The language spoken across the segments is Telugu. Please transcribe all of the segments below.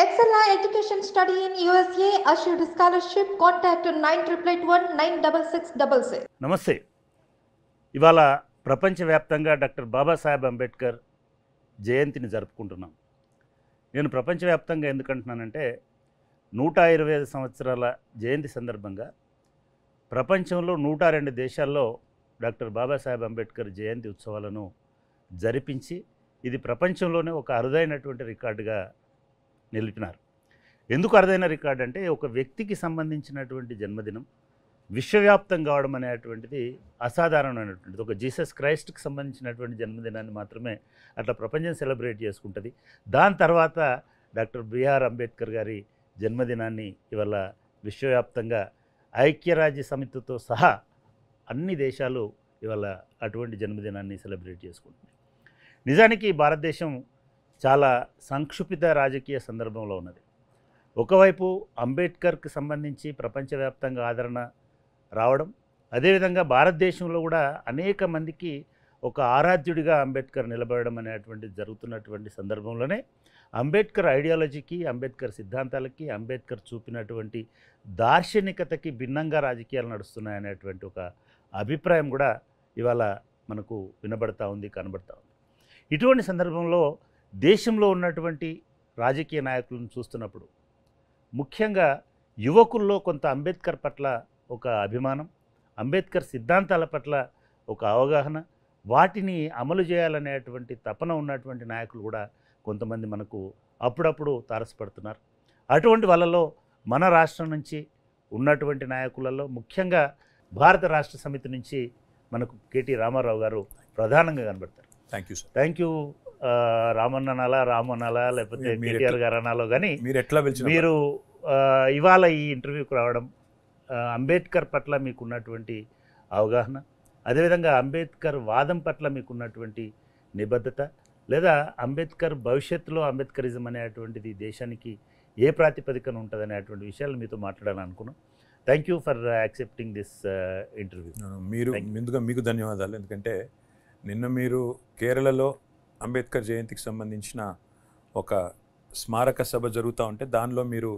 Excella Education Study in USA assured scholarship. Contact 9881 నమస్తే. ఇవాళ ప్రపంచవ్యాప్తంగా డాక్టర్ బాబాసాహెబ్ అంబేద్కర్ జయంతిని జరుపుకుంటున్నాం. నేను ప్రపంచవ్యాప్తంగా ఎందుకంటున్నానంటే 125 సంవత్సరాల జయంతి సందర్భంగా ప్రపంచంలో 102 దేశాల్లో డాక్టర్ బాబాసాహెబ్ అంబేద్కర్ జయంతి ఉత్సవాలను జరిపించి ఇది ప్రపంచంలోనే ఒక అరుదైనటువంటి రికార్డుగా నిలిపినారు. ఎందుకు అరుదైన రికార్డు అంటే ఒక వ్యక్తికి సంబంధించినటువంటి జన్మదినం విశ్వవ్యాప్తం కావడం అనేటువంటిది అసాధారణమైనటువంటిది. ఒక జీసస్ క్రైస్ట్కి సంబంధించినటువంటి జన్మదినాన్ని మాత్రమే అట్లా ప్రపంచం సెలబ్రేట్ చేసుకుంటుంది. దాని తర్వాత డాక్టర్ బిఆర్ అంబేద్కర్ గారి జన్మదినాన్ని ఇవాళ విశ్వవ్యాప్తంగా ఐక్యరాజ్య సమితితో సహా అన్ని దేశాలు ఇవాళ అటువంటి జన్మదినాన్ని సెలబ్రేట్ చేసుకుంటున్నాయి. నిజానికి భారతదేశం చాలా సంక్షుపిత రాజకీయ సందర్భంలో ఉన్నది. ఒకవైపు అంబేద్కర్కి సంబంధించి ప్రపంచవ్యాప్తంగా ఆదరణ రావడం, అదేవిధంగా భారతదేశంలో కూడా అనేక మందికి ఒక ఆరాధ్యుడిగా అంబేద్కర్ నిలబడడం అనేటువంటిది జరుగుతున్నటువంటి సందర్భంలోనే అంబేద్కర్ ఐడియాలజీకి, అంబేద్కర్ సిద్ధాంతాలకి, అంబేద్కర్ చూపినటువంటి దార్శనికతకి భిన్నంగా రాజకీయాలు నడుస్తున్నాయనేటువంటి ఒక అభిప్రాయం కూడా ఇవాళ మనకు వినబడతా ఉంది, కనబడతా ఉంది. ఇటువంటి సందర్భంలో దేశంలో ఉన్నటువంటి రాజకీయ నాయకులను చూస్తున్నప్పుడు ముఖ్యంగా యువకుల్లో కొంత అంబేద్కర్ పట్ల ఒక అభిమానం, అంబేద్కర్ సిద్ధాంతాల పట్ల ఒక అవగాహన, వాటిని అమలు చేయాలనేటువంటి తపన ఉన్నటువంటి నాయకులు కూడా కొంతమంది మనకు అప్పుడప్పుడు తారసపడుతున్నారు. అటువంటి వాళ్ళలో మన రాష్ట్రం నుంచి ఉన్నటువంటి నాయకులలో ముఖ్యంగా భారత రాష్ట్ర సమితి నుంచి మనకు కేటీ రామారావు గారు ప్రధానంగా కనబడతారు. Thank you sir. Thank you Raman అనాలా లేకపోతే కేటీఆర్ గారు అనాలో కానీ మీరు ఇవాళ ఈ ఇంటర్వ్యూకి రావడం, అంబేద్కర్ పట్ల మీకున్నటువంటి అవగాహన, అదేవిధంగా అంబేద్కర్ వాదం పట్ల మీకున్నటువంటి నిబద్ధత, లేదా అంబేద్కర్ భవిష్యత్తులో అంబేద్కరిజం అనేటువంటిది దేశానికి ఏ ప్రాతిపదికన ఉంటుంది అనేటువంటి విషయాలు మీతో మాట్లాడాలనుకున్నాం. Thank you for accepting this interview. మీరు ముందుగా మీకు ధన్యవాదాలు. ఎందుకంటే నిన్న మీరు కేరళలో అంబేద్కర్ జయంతికి సంబంధించిన ఒక స్మారక సభ జరుగుతూ ఉంటే దానిలో మీరు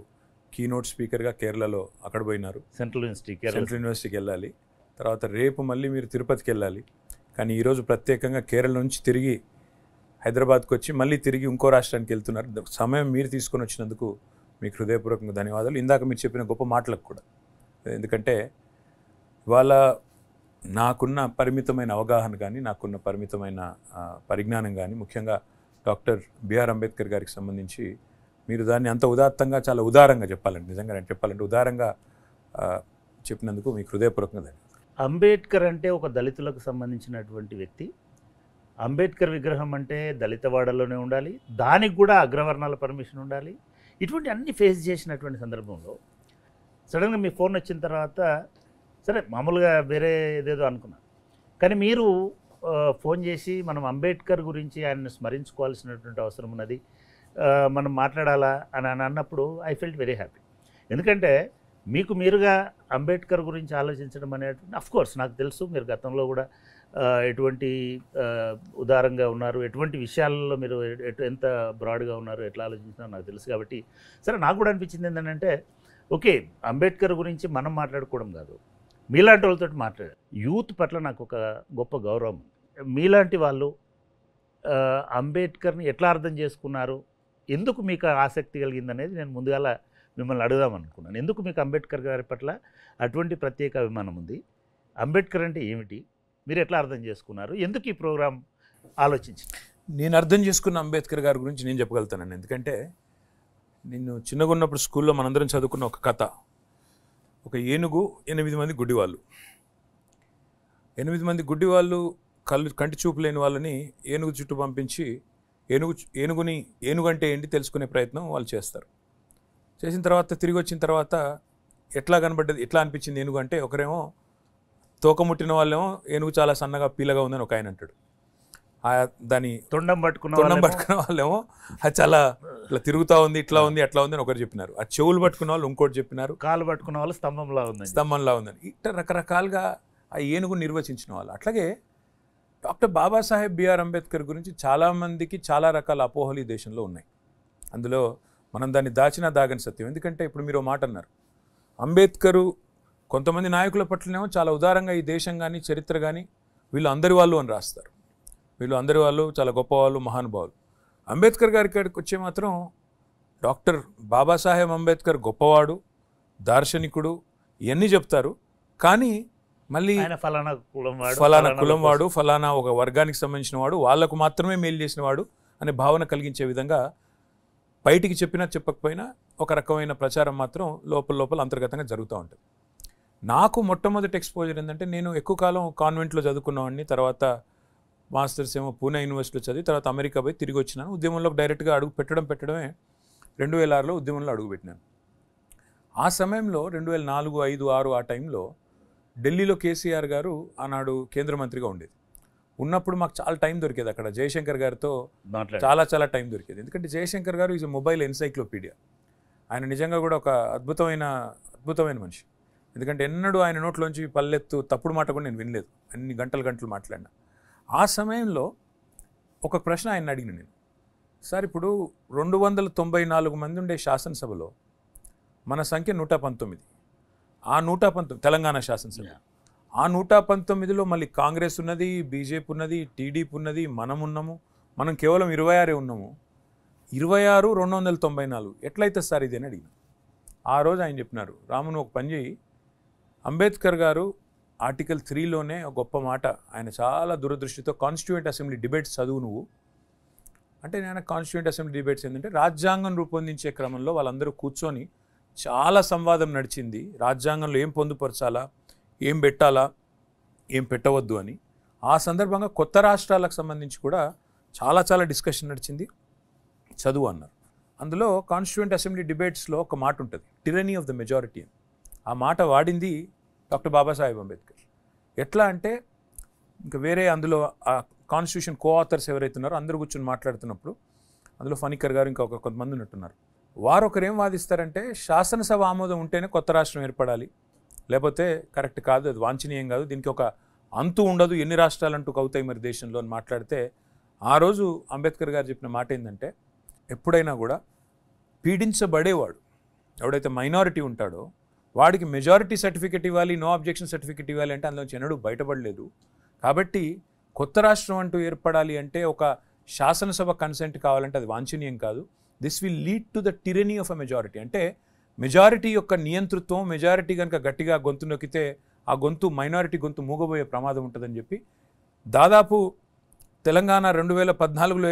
కీనోట్ స్పీకర్గా కేరళలో అక్కడ పోయినారు. సెంట్రల్ యూనివర్సిటీకి వెళ్ళాలి. తర్వాత రేపు మళ్ళీ మీరు తిరుపతికి వెళ్ళాలి. కానీ ఈరోజు ప్రత్యేకంగా కేరళ నుంచి తిరిగి హైదరాబాద్కి వచ్చి మళ్ళీ తిరిగి ఇంకో రాష్ట్రానికి వెళ్తున్నారు. సమయం మీరు తీసుకొని వచ్చినందుకు మీకు హృదయపూర్వకంగా ధన్యవాదాలు. ఇందాక మీరు చెప్పిన గొప్ప మాటలకు కూడా, ఎందుకంటే ఇవాళ నాకున్న పరిమితమైన అవగాహన కానీ, నాకున్న పరిమితమైన పరిజ్ఞానం కానీ, ముఖ్యంగా డాక్టర్ బిఆర్ అంబేద్కర్ గారికి సంబంధించి మీరు దాన్ని అంత ఉదాత్తంగా, చాలా ఉదారంగా చెప్పాలండి, నిజంగా నేను చెప్పాలంటే ఉదారంగా చెప్పినందుకు మీకు హృదయపూర్వకంగా ధన్యవాదాలు. అంబేద్కర్ అంటే ఒక దళితులకు సంబంధించినటువంటి వ్యక్తి. అంబేద్కర్ విగ్రహం అంటే దళితవాడలోనే ఉండాలి, దానికి కూడా అగ్రవర్ణాల పర్మిషన్ ఉండాలి. ఇటువంటి అన్ని ఫేస్ చేసినటువంటి సందర్భంలో సడన్గా మీ ఫోన్ వచ్చిన తర్వాత సరే మామూలుగా వేరే ఏదేదో అనుకున్నాను, కానీ మీరు ఫోన్ చేసి మనం అంబేద్కర్ గురించి ఆయన్ని స్మరించుకోవాల్సినటువంటి అవసరం ఉన్నది, మనం మాట్లాడాలా అని అన్నప్పుడు ఐ ఫెల్ట్ వెరీ హ్యాపీ. ఎందుకంటే మీకు మీరుగా అంబేద్కర్ గురించి ఆలోచించడం అనేటువంటి, అఫ్కోర్స్ నాకు తెలుసు మీరు గతంలో కూడా ఎటువంటి ఉదారంగా ఉన్నారు, ఎటువంటి విషయాల్లో మీరు ఎంత బ్రాడ్గా ఉన్నారు, ఎట్లా ఆలోచించినారో నాకు తెలుసు. కాబట్టి సరే నాకు కూడా అనిపించింది ఏంటంటే ఓకే, అంబేద్కర్ గురించి మనం మాట్లాడుకోవడం కాదు, మీలాంటి వాళ్ళతో మాట్లాడారు. యూత్ పట్ల నాకు ఒక గొప్ప గౌరవం. మీలాంటి వాళ్ళు అంబేద్కర్ని ఎట్లా అర్థం చేసుకున్నారు, ఎందుకు మీకు ఆసక్తి కలిగిందనేది నేను ముందుగాల మిమ్మల్ని అడుగుదాం అనుకున్నాను. ఎందుకు మీకు అంబేద్కర్ గారి పట్ల అటువంటి ప్రత్యేక అభిమానం ఉంది, అంబేద్కర్ అంటే ఏమిటి, మీరు ఎట్లా అర్థం చేసుకున్నారు, ఎందుకు ఈ ప్రోగ్రాం ఆలోచించారు? నేను అర్థం చేసుకున్న అంబేద్కర్ గారి గురించి నేను చెప్పగలుగుతానండి. ఎందుకంటే నేను చిన్నగా ఉన్నప్పుడు స్కూల్లో మనందరం చదువుకున్న ఒక కథ, ఒక ఏనుగు 8 మంది గుడ్డివాళ్ళు. 8 మంది గుడ్డివాళ్ళు కంటి చూపు లేని వాళ్ళని ఏనుగు చుట్టూ పంపించి ఏనుగు అంటే ఏంటి తెలుసుకునే ప్రయత్నం వాళ్ళు చేస్తారు. చేసిన తర్వాత తిరిగి వచ్చిన తర్వాత ఎట్లా కనబడ్డది, ఎట్లా అనిపించింది ఏనుగు అంటే, ఒకరేమో తోక ముట్టిన వాళ్ళేమో ఏనుగు చాలా సన్నగా పీలగా ఉందని ఒక ఆయన అంటాడు. దాని తొండం పట్టుకున్న వాళ్ళేమో అది చాలా ఇట్లా తిరుగుతూ ఉంది, ఇట్లా ఉంది, అట్లా ఉంది అని ఒకరు చెప్పినారు. ఆ చెవులు పట్టుకున్న వాళ్ళు ఇంకోటి చెప్పినారు, కాలు పట్టుకున్న వాళ్ళు స్తంభంలా ఉందని. ఇట్లా రకరకాలుగా ఆ ఏనుగు నిర్వచించిన వాళ్ళు. అట్లాగే డాక్టర్ బాబాసాహెబ్ బిఆర్ అంబేద్కర్ గురించి చాలామందికి చాలా రకాల అపోహలు ఈ దేశంలో ఉన్నాయి. అందులో మనం దాన్ని దాచినా దాగని సత్యం. ఎందుకంటే ఇప్పుడు మీరు మాట అన్నారు, అంబేద్కరు కొంతమంది నాయకుల పట్లనేమో చాలా ఉదారంగా ఈ దేశం కానీ చరిత్ర కానీ వీళ్ళు అందరి వాళ్ళు అని రాస్తారు. వీళ్ళు అందరి వాళ్ళు చాలా గొప్పవాళ్ళు, మహానుభావులు. అంబేద్కర్ గారి కాడికి వచ్చే మాత్రం డాక్టర్ బాబాసాహెబ్ అంబేద్కర్ గొప్పవాడు, దార్శనికుడు ఇవన్నీ చెప్తారు. కానీ మళ్ళీ ఫలానా కులం వాడు, ఫలానా ఒక వర్గానికి సంబంధించిన వాడు, వాళ్లకు మాత్రమే మేలు చేసిన వాడు అనే భావన కలిగించే విధంగా బయటికి చెప్పినా చెప్పకపోయినా ఒక రకమైన ప్రచారం మాత్రం లోపల అంతర్గతంగా జరుగుతూ ఉంటుంది. నాకు మొట్టమొదటి ఎక్స్పోజర్ ఏంటంటే, నేను ఎక్కువ కాలం కాన్వెంట్లో చదువుకున్నవాడిని. తర్వాత మాస్టర్స్ ఏమో పూణే యూనివర్సిటీలో చదివి తర్వాత అమెరికా పోయి తిరిగి వచ్చినాను. ఉద్యమంలోకి డైరెక్ట్గా అడుగు పెట్టడమే 2006లో ఉద్యమంలో అడుగుపెట్టినాను. ఆ సమయంలో 2004, 5, 6 ఆ టైంలో ఢిల్లీలో కేసీఆర్ గారు ఆనాడు కేంద్ర మంత్రిగా ఉండేది. ఉన్నప్పుడు మాకు చాలా టైం దొరికేది అక్కడ జయశంకర్ గారితో చాలా టైం దొరికేది. ఎందుకంటే జయశంకర్ గారు ఈజ్ మొబైల్ ఎన్సైక్లోపీడియా. ఆయన నిజంగా కూడా ఒక అద్భుతమైన మనిషి. ఎందుకంటే ఎన్నడూ ఆయన నోట్లోంచి పల్లెత్తు తప్పుడు మాట కూడా నేను వినలేదు, అన్ని గంటలు మాట్లాడినా. ఆ సమయంలో ఒక ప్రశ్న ఆయన అడిగిన నేను, సార్ ఇప్పుడు 294 మంది ఉండే శాసనసభలో మన సంఖ్య 119. ఆ 119 తెలంగాణ శాసనసభ, ఆ 119లో మళ్ళీ కాంగ్రెస్ ఉన్నది, బీజేపీ ఉన్నది, టీడీపీ ఉన్నది, మనం కేవలం 26 ఉన్నాము. 26, 294 ఎట్లయితే సార్ ఇది అని అడిగిన. ఆ రోజు ఆయన చెప్పినారు, రామును ఒక పని చేయి, అంబేద్కర్ గారు ఆర్టికల్ 3లోనే ఒక గొప్ప మాట, ఆయన చాలా దురదృష్టితో కాన్స్టిట్యూయెంట్ అసెంబ్లీ డిబేట్స్ చదువు నువ్వు అంటే. నేను కాన్స్టిట్యూయెంట్ అసెంబ్లీ డిబేట్స్ ఏంటంటే రాజ్యాంగం రూపొందించే క్రమంలో వాళ్ళందరూ కూర్చొని చాలా సంవాదం నడిచింది, రాజ్యాంగంలో ఏం పొందుపరచాలా, ఏం పెట్టాలా, ఏం పెట్టవద్దు అని. ఆ సందర్భంగా కొత్త రాష్ట్రాలకు సంబంధించి కూడా చాలా డిస్కషన్ నడిచింది, చదువు అన్నారు. అందులో కాన్స్టిట్యూయెంట్ అసెంబ్లీ డిబేట్స్లో ఒక మాట ఉంటుంది, టిరనీ ఆఫ్ ద మెజారిటీ అని. ఆ మాట వాడింది డాక్టర్ బాబాసాహెబ్ అంబేద్కర్. ఎట్లా అంటే ఇంకా వేరే అందులో ఆ కాన్స్టిట్యూషన్ కోఆథర్స్ ఎవరైతే ఉన్నారో అందరూ కూర్చొని మాట్లాడుతున్నప్పుడు అందులో ఫణికర్ గారు ఇంకా కొంతమంది ఉన్నట్టున్నారు. వారు ఒకరేం వాదిస్తారంటే, శాసనసభ ఆమోదం ఉంటేనే కొత్త రాష్ట్రం ఏర్పడాలి, లేకపోతే కరెక్ట్ కాదు, అది వాంఛనీయం కాదు, దీనికి ఒక అంతు ఉండదు, ఎన్ని రాష్ట్రాలు అంటూ అవుతాయి మరి దేశంలో అని మాట్లాడితే, ఆ రోజు అంబేద్కర్ గారు చెప్పిన మాట ఏంటంటే, ఎప్పుడైనా కూడా పీడించబడేవాడు ఎవడైతే మైనారిటీ ఉంటాడో వాడికి మెజారిటీ సర్టిఫికెట్ ఇవ్వాలి, నో అబ్జెక్షన్ సర్టిఫికెట్ ఇవ్వాలి అంటే అందులోంచి ఎన్నడూ బయటపడలేదు. కాబట్టి కొత్త రాష్ట్రం అంటూ ఏర్పడాలి అంటే ఒక శాసనసభ కన్సెంట్ కావాలంటే అది వాంఛనీయం కాదు. This will lead to the tyranny of a majority. అంటే మెజారిటీ యొక్క నియంతృత్వం, మెజారిటీ కనుక గట్టిగా గొంతు నొక్కితే ఆ గొంతు మైనారిటీ గొంతు మూగబోయే ప్రమాదం ఉంటుందని చెప్పి దాదాపు తెలంగాణ 2014లో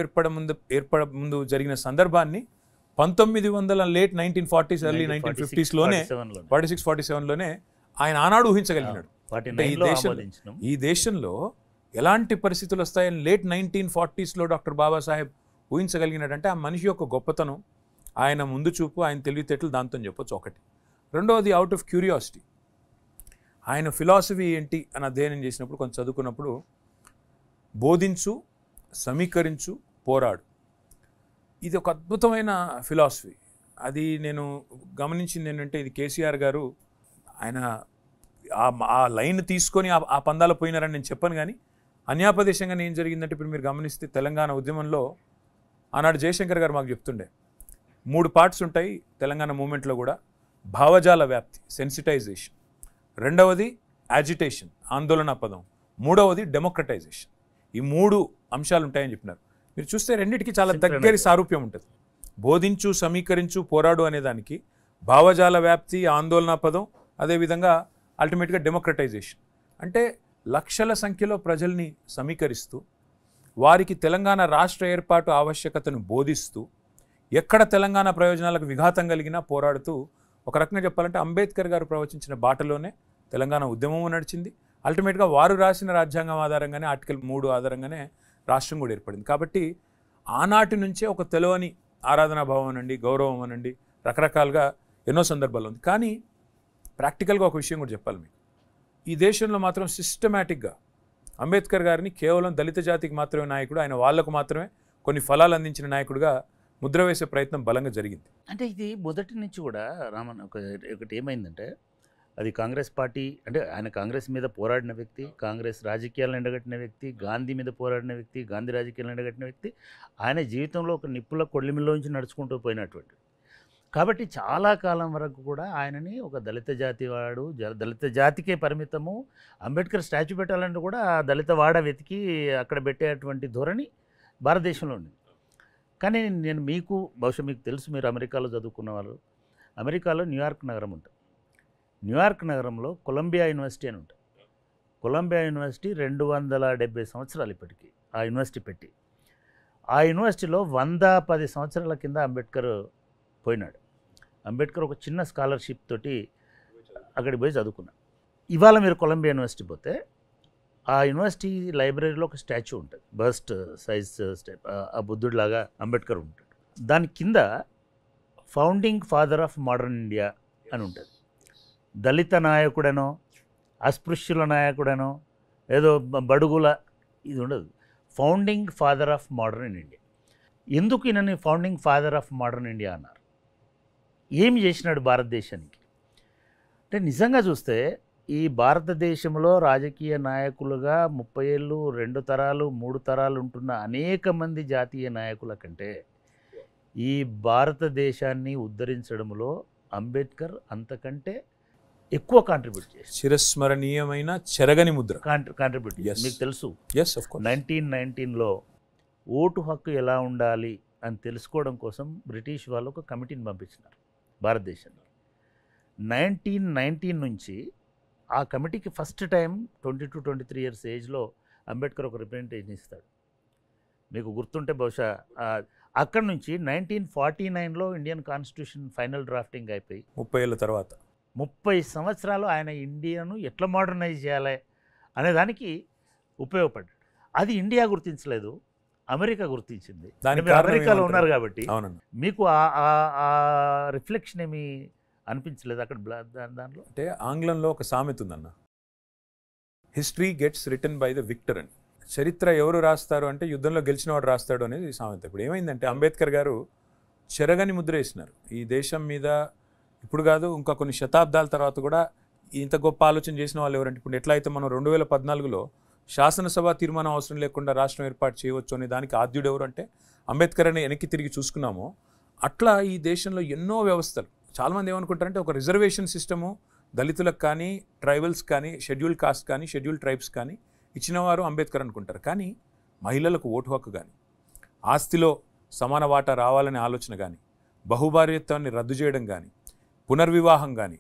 ఏర్పడ ముందు జరిగిన సందర్భాన్ని 1900 లేట్ 1940s ఎర్లీ 1950స్లోనే 46-47లోనే ఆయన ఆనాడు ఊహించగలిగినాడు. ఈ దేశంలో ఎలాంటి పరిస్థితులు వస్తాయని లేట్ 1940స్లో డాక్టర్ బాబాసాహెబ్ ఊహించగలిగినాడంటే ఆ మనిషి యొక్క గొప్పతనం, ఆయన ముందు చూపు, ఆయన తెలివితేటలు దాంతో చెప్పొచ్చు ఒకటి. రెండవది అవుట్ ఆఫ్ క్యూరియాసిటీ, ఆయన ఫిలాసఫీ ఏంటి అని అధ్యయనం చేసినప్పుడు కొంచెం చదువుకున్నప్పుడు బోధించు, సమీకరించు, పోరాడు, ఇది ఒక అద్భుతమైన ఫిలాసఫీ. అది నేను గమనించింది ఏంటంటే, ఇది కేసీఆర్ గారు ఆయన ఆ లైన్ తీసుకొని ఆ పందాలు పోయినారని నేను చెప్పను. కానీ అన్యాపదేశంగా ఏం జరిగిందంటే, ఇప్పుడు మీరు గమనిస్తే తెలంగాణ ఉద్యమంలో ఆనాడు జయశంకర్ గారు మాకు చెప్తుండే 3 పార్ట్స్ ఉంటాయి తెలంగాణ మూమెంట్లో కూడా. భావజాల వ్యాప్తి, సెన్సిటైజేషన్, రెండవది యాజిటేషన్, ఆందోళన పదం, మూడవది డెమోక్రటైజేషన్. ఈ 3 అంశాలు ఉంటాయని చెప్పినారు. మీరు చూస్తే రెండింటికి చాలా దగ్గరి సారూప్యం ఉంటుంది. బోధించు, సమీకరించు, పోరాడు అనేదానికి భావజాల వ్యాప్తి, ఆందోళన పదం, అదేవిధంగా అల్టిమేట్గా డెమోక్రటైజేషన్. అంటే లక్షల సంఖ్యలో ప్రజల్ని సమీకరిస్తూ వారికి తెలంగాణ రాష్ట్ర ఏర్పాటు ఆవశ్యకతను బోధిస్తూ ఎక్కడ తెలంగాణ ప్రయోజనాలకు విఘాతం కలిగినా పోరాడుతూ, ఒక రకంగా చెప్పాలంటే అంబేద్కర్ గారు ప్రవచించిన బాటలోనే తెలంగాణ ఉద్యమం నడిచింది. అల్టిమేట్గా వారు రాసిన రాజ్యాంగం ఆధారంగానే ఆర్టికల్ 3 ఆధారంగానే రాష్ట్రం కూడా ఏర్పడింది. కాబట్టి ఆనాటి నుంచే ఒక తెలియని ఆరాధనా భావం అనండి, గౌరవం అనండి, రకరకాలుగా ఎన్నో సందర్భాలు ఉంది. కానీ ప్రాక్టికల్గా ఒక విషయం కూడా చెప్పాలి మీకు, ఈ దేశంలో మాత్రం సిస్టమేటిక్గా అంబేద్కర్ గారిని కేవలం దళిత జాతికి మాత్రమే నాయకుడు, ఆయన వాళ్లకు మాత్రమే కొన్ని ఫలాలు అందించిన నాయకుడిగా ముద్ర వేసే ప్రయత్నం బలంగా జరిగింది. అంటే ఇది మొదటి నుంచి కూడా రామన్ ఒకటి ఏమైందంటే, అది కాంగ్రెస్ పార్టీ అంటే ఆయన కాంగ్రెస్ మీద పోరాడిన వ్యక్తి, కాంగ్రెస్ రాజకీయాలను ఎండగట్టిన వ్యక్తి, గాంధీ మీద పోరాడిన వ్యక్తి, గాంధీ రాజకీయాలను ఎండగట్టిన వ్యక్తి. ఆయన జీవితంలో ఒక నిప్పుల కొళ్ళిమిలోంచి నడుచుకుంటూ పోయినటువంటి. కాబట్టి చాలా కాలం వరకు కూడా ఆయనని ఒక దళిత జాతి వాడు, దళిత జాతికే పరిమితము, అంబేద్కర్ స్టాచ్యూ పెట్టాలంటే కూడా ఆ దళిత వాడ వెతికి అక్కడ పెట్టేటువంటి ధోరణి భారతదేశంలో ఉంది. కానీ నేను బహుశా మీకు తెలుసు, మీరు అమెరికాలో చదువుకున్న వాళ్ళు, అమెరికాలో న్యూయార్క్ నగరం ఉంటుంది. న్యూయార్క్ నగరంలో కొలంబియా యూనివర్సిటీ అని ఉంటుంది. కొలంబియా యూనివర్సిటీ 270 సంవత్సరాలు ఇప్పటికీ ఆ యూనివర్సిటీ పెట్టి. ఆ యూనివర్సిటీలో 110 సంవత్సరాల కింద అంబేద్కర్ పోయినాడు. అంబేద్కర్ ఒక చిన్న స్కాలర్షిప్ తోటి అక్కడికి పోయి చదువుకున్నాడు. ఇవాళ మీరు కొలంబియా యూనివర్సిటీ పోతే ఆ యూనివర్సిటీ లైబ్రరీలో ఒక స్టాచ్యూ ఉంటుంది, బస్ట్ సైజ్ స్టాప్, ఆ బుద్ధుడిలాగా అంబేద్కర్ ఉంటాడు. దాని కింద founding father of modern India అని ఉంటుంది. దళిత నాయకుడనో, అస్పృశ్యుల నాయకుడనో, ఏదో బడుగుల ఇది ఉండదు. Founding father of modern India. ఎందుకు ఈయనని founding father of modern India అన్నారు? ఏమి చేసినాడు భారతదేశానికి అంటే, నిజంగా చూస్తే ఈ భారతదేశంలో రాజకీయ నాయకులుగా 30 ఏళ్ళు, 2 తరాలు, 3 తరాలు ఉంటున్న అనేక మంది జాతీయ నాయకుల కంటే ఈ భారతదేశాన్ని ఉద్ధరించడంలో అంబేద్కర్ అంతకంటే ఎక్కువ కాంట్రిబ్యూట్ చేశారు. చిరస్మరణీయమైన చెరగని ముద్ర కాంట్రిబ్యూట్ చేశారు. మీకు తెలుసు, 1919లో ఓటు హక్కు ఎలా ఉండాలి అని తెలుసుకోవడం కోసం బ్రిటిష్ వాళ్ళు ఒక కమిటీని పంపించినారు భారతదేశానికి. 1919 నుంచి ఆ కమిటీకి ఫస్ట్ టైం 22-23 ఇయర్స్ ఏజ్లో అంబేద్కర్ ఒక రిప్రజెంటేషన్ ఇస్తాడు. మీకు గుర్తుంటే బహుశా అక్కడి నుంచి 1949లో ఇండియన్ కాన్స్టిట్యూషన్ ఫైనల్ డ్రాఫ్టింగ్ అయిపోయి 30 ఏళ్ళ తర్వాత 30 సంవత్సరాలు ఆయన ఇండియాను ఎట్లా మోడర్నైజ్ చేయాలి అనే దానికి ఉపయోగపడ్డాడు. అది ఇండియా గుర్తించలేదు, అమెరికా గుర్తించింది. అమెరికాలో ఉన్నారు కాబట్టి మీకు ఆ రిఫ్లెక్షన్ ఏమి అనిపించలేదు అక్కడ దాంట్లో? అంటే ఆంగ్లంలో ఒక సామెత ఉందన్న, history gets written by the victor అని. చరిత్ర ఎవరు రాస్తారు అంటే యుద్ధంలో గెలిచినవాడు రాస్తాడు అనేది సామెత. ఇప్పుడు ఏమైందంటే అంబేద్కర్ గారు చెరగని ముద్ర వేసినారు ఈ దేశం మీద. ఇప్పుడు కాదు, ఇంకా కొన్ని శతాబ్దాల తర్వాత కూడా ఇంత గొప్ప ఆలోచన చేసిన వాళ్ళు ఎవరంటే, ఇప్పుడు ఎట్లా అయితే మనం 2014లో శాసనసభ తీర్మానం అవసరం లేకుండా రాష్ట్రం ఏర్పాటు చేయవచ్చు అనే దానికి ఆద్యుడు ఎవరు అంటే అంబేద్కర్ అని వెనక్కి తిరిగి చూసుకున్నామో, అట్లా ఈ దేశంలో ఎన్నో వ్యవస్థలు. చాలామంది ఏమనుకుంటారంటే ఒక రిజర్వేషన్ సిస్టము దళితులకు కానీ, ట్రైబల్స్ కానీ, షెడ్యూల్ కాస్ట్ కానీ, షెడ్యూల్ ట్రైబ్స్ కానీ ఇచ్చినవారు అంబేద్కర్ అనుకుంటారు. కానీ మహిళలకు ఓటు హక్కు కానీ, ఆస్తిలో సమాన వాటా రావాలనే ఆలోచన కానీ, బహుభార్యత్వాన్ని రద్దు చేయడం కానీ, పునర్వివాహం కానీ